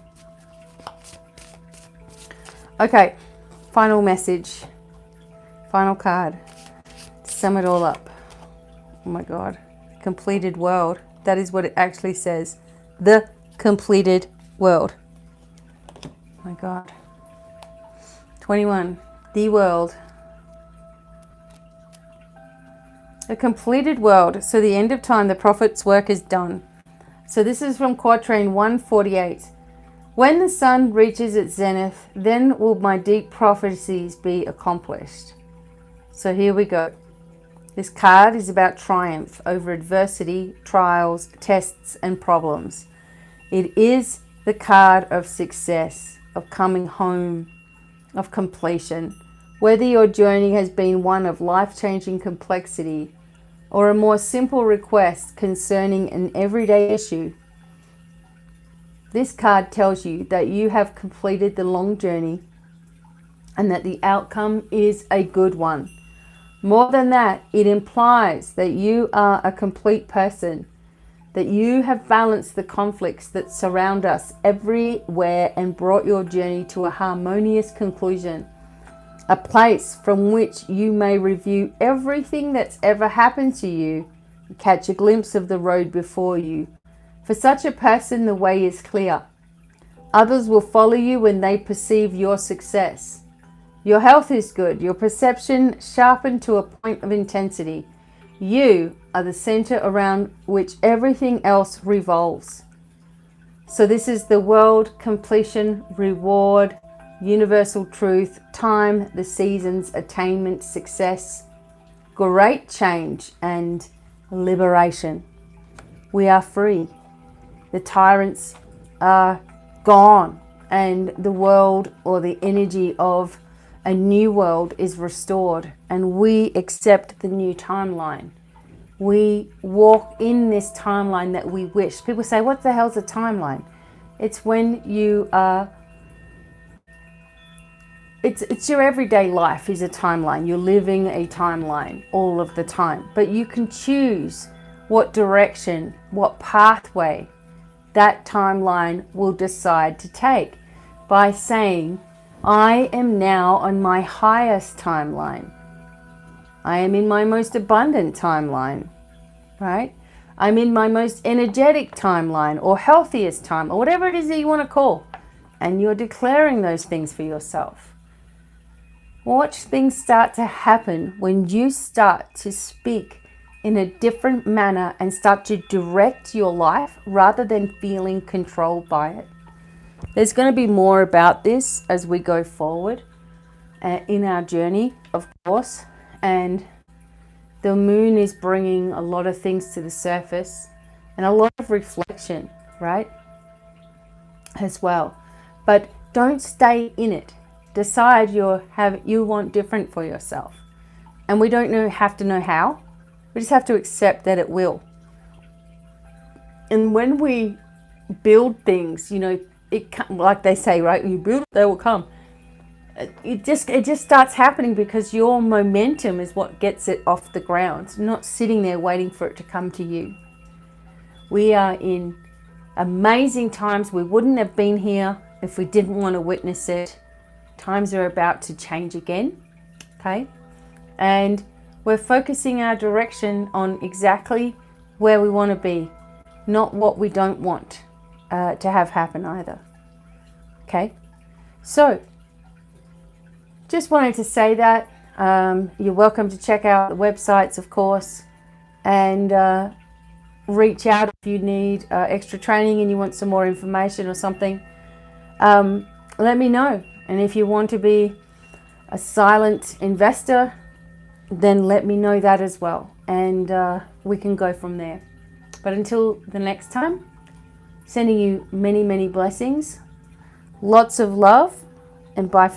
Okay, final message, final card, to sum it all up. Oh my God, completed world. That is what it actually says. The completed world. Oh my God. 21, the world. A completed world. So the end of time, the prophet's work is done. So this is from quatrain 148. When the sun reaches its zenith, then will my deep prophecies be accomplished. So here we go. This card is about triumph over adversity, trials, tests, and problems. It is the card of success, of coming home, of completion. Whether your journey has been one of life-changing complexity or a more simple request concerning an everyday issue, this card tells you that you have completed the long journey and that the outcome is a good one. More than that, it implies that you are a complete person, that you have balanced the conflicts that surround us everywhere and brought your journey to a harmonious conclusion, a place from which you may review everything that's ever happened to you and catch a glimpse of the road before you. For such a person, the way is clear. Others will follow you when they perceive your success. Your health is good, your perception sharpened to a point of intensity. You are the center around which everything else revolves. So this is the world, completion, reward, universal truth, time, the seasons, attainment, success, great change, and liberation. We are free. The tyrants are gone, and the world, or the energy of a new world, is restored, and we accept the new timeline. We walk in this timeline that we wish. People say, what the hell's a timeline? It's when you are it's your everyday life is a timeline. You're living a timeline all of the time, but you can choose what direction, what pathway that timeline will decide to take by saying, I am now on my highest timeline. I am in my most abundant timeline, right? I'm in my most energetic timeline or healthiest time or whatever it is that you want to call. And you're declaring those things for yourself. Watch things start to happen when you start to speak in a different manner and start to direct your life rather than feeling controlled by it. There's going to be more about this as we go forward in our journey, of course. And the moon is bringing a lot of things to the surface and a lot of reflection, right? As well. But don't stay in it. Decide you want different for yourself. And we don't have to know how. We just have to accept that it will. And when we build things, you know, like they say, right? You build it, they will come. It just starts happening because your momentum is what gets it off the ground, not sitting there waiting for it to come to you. We are in amazing times. We wouldn't have been here if we didn't want to witness it. Times are about to change again, okay? And we're focusing our direction on exactly where we want to be, not what we don't want to have happen either, okay? So, just wanted to say that. You're welcome to check out the websites, of course, and reach out if you need extra training and you want some more information or something. Let me know. And if you want to be a silent investor, then let me know that as well. And we can go from there. But until the next time, sending you many, many blessings, lots of love, and bye for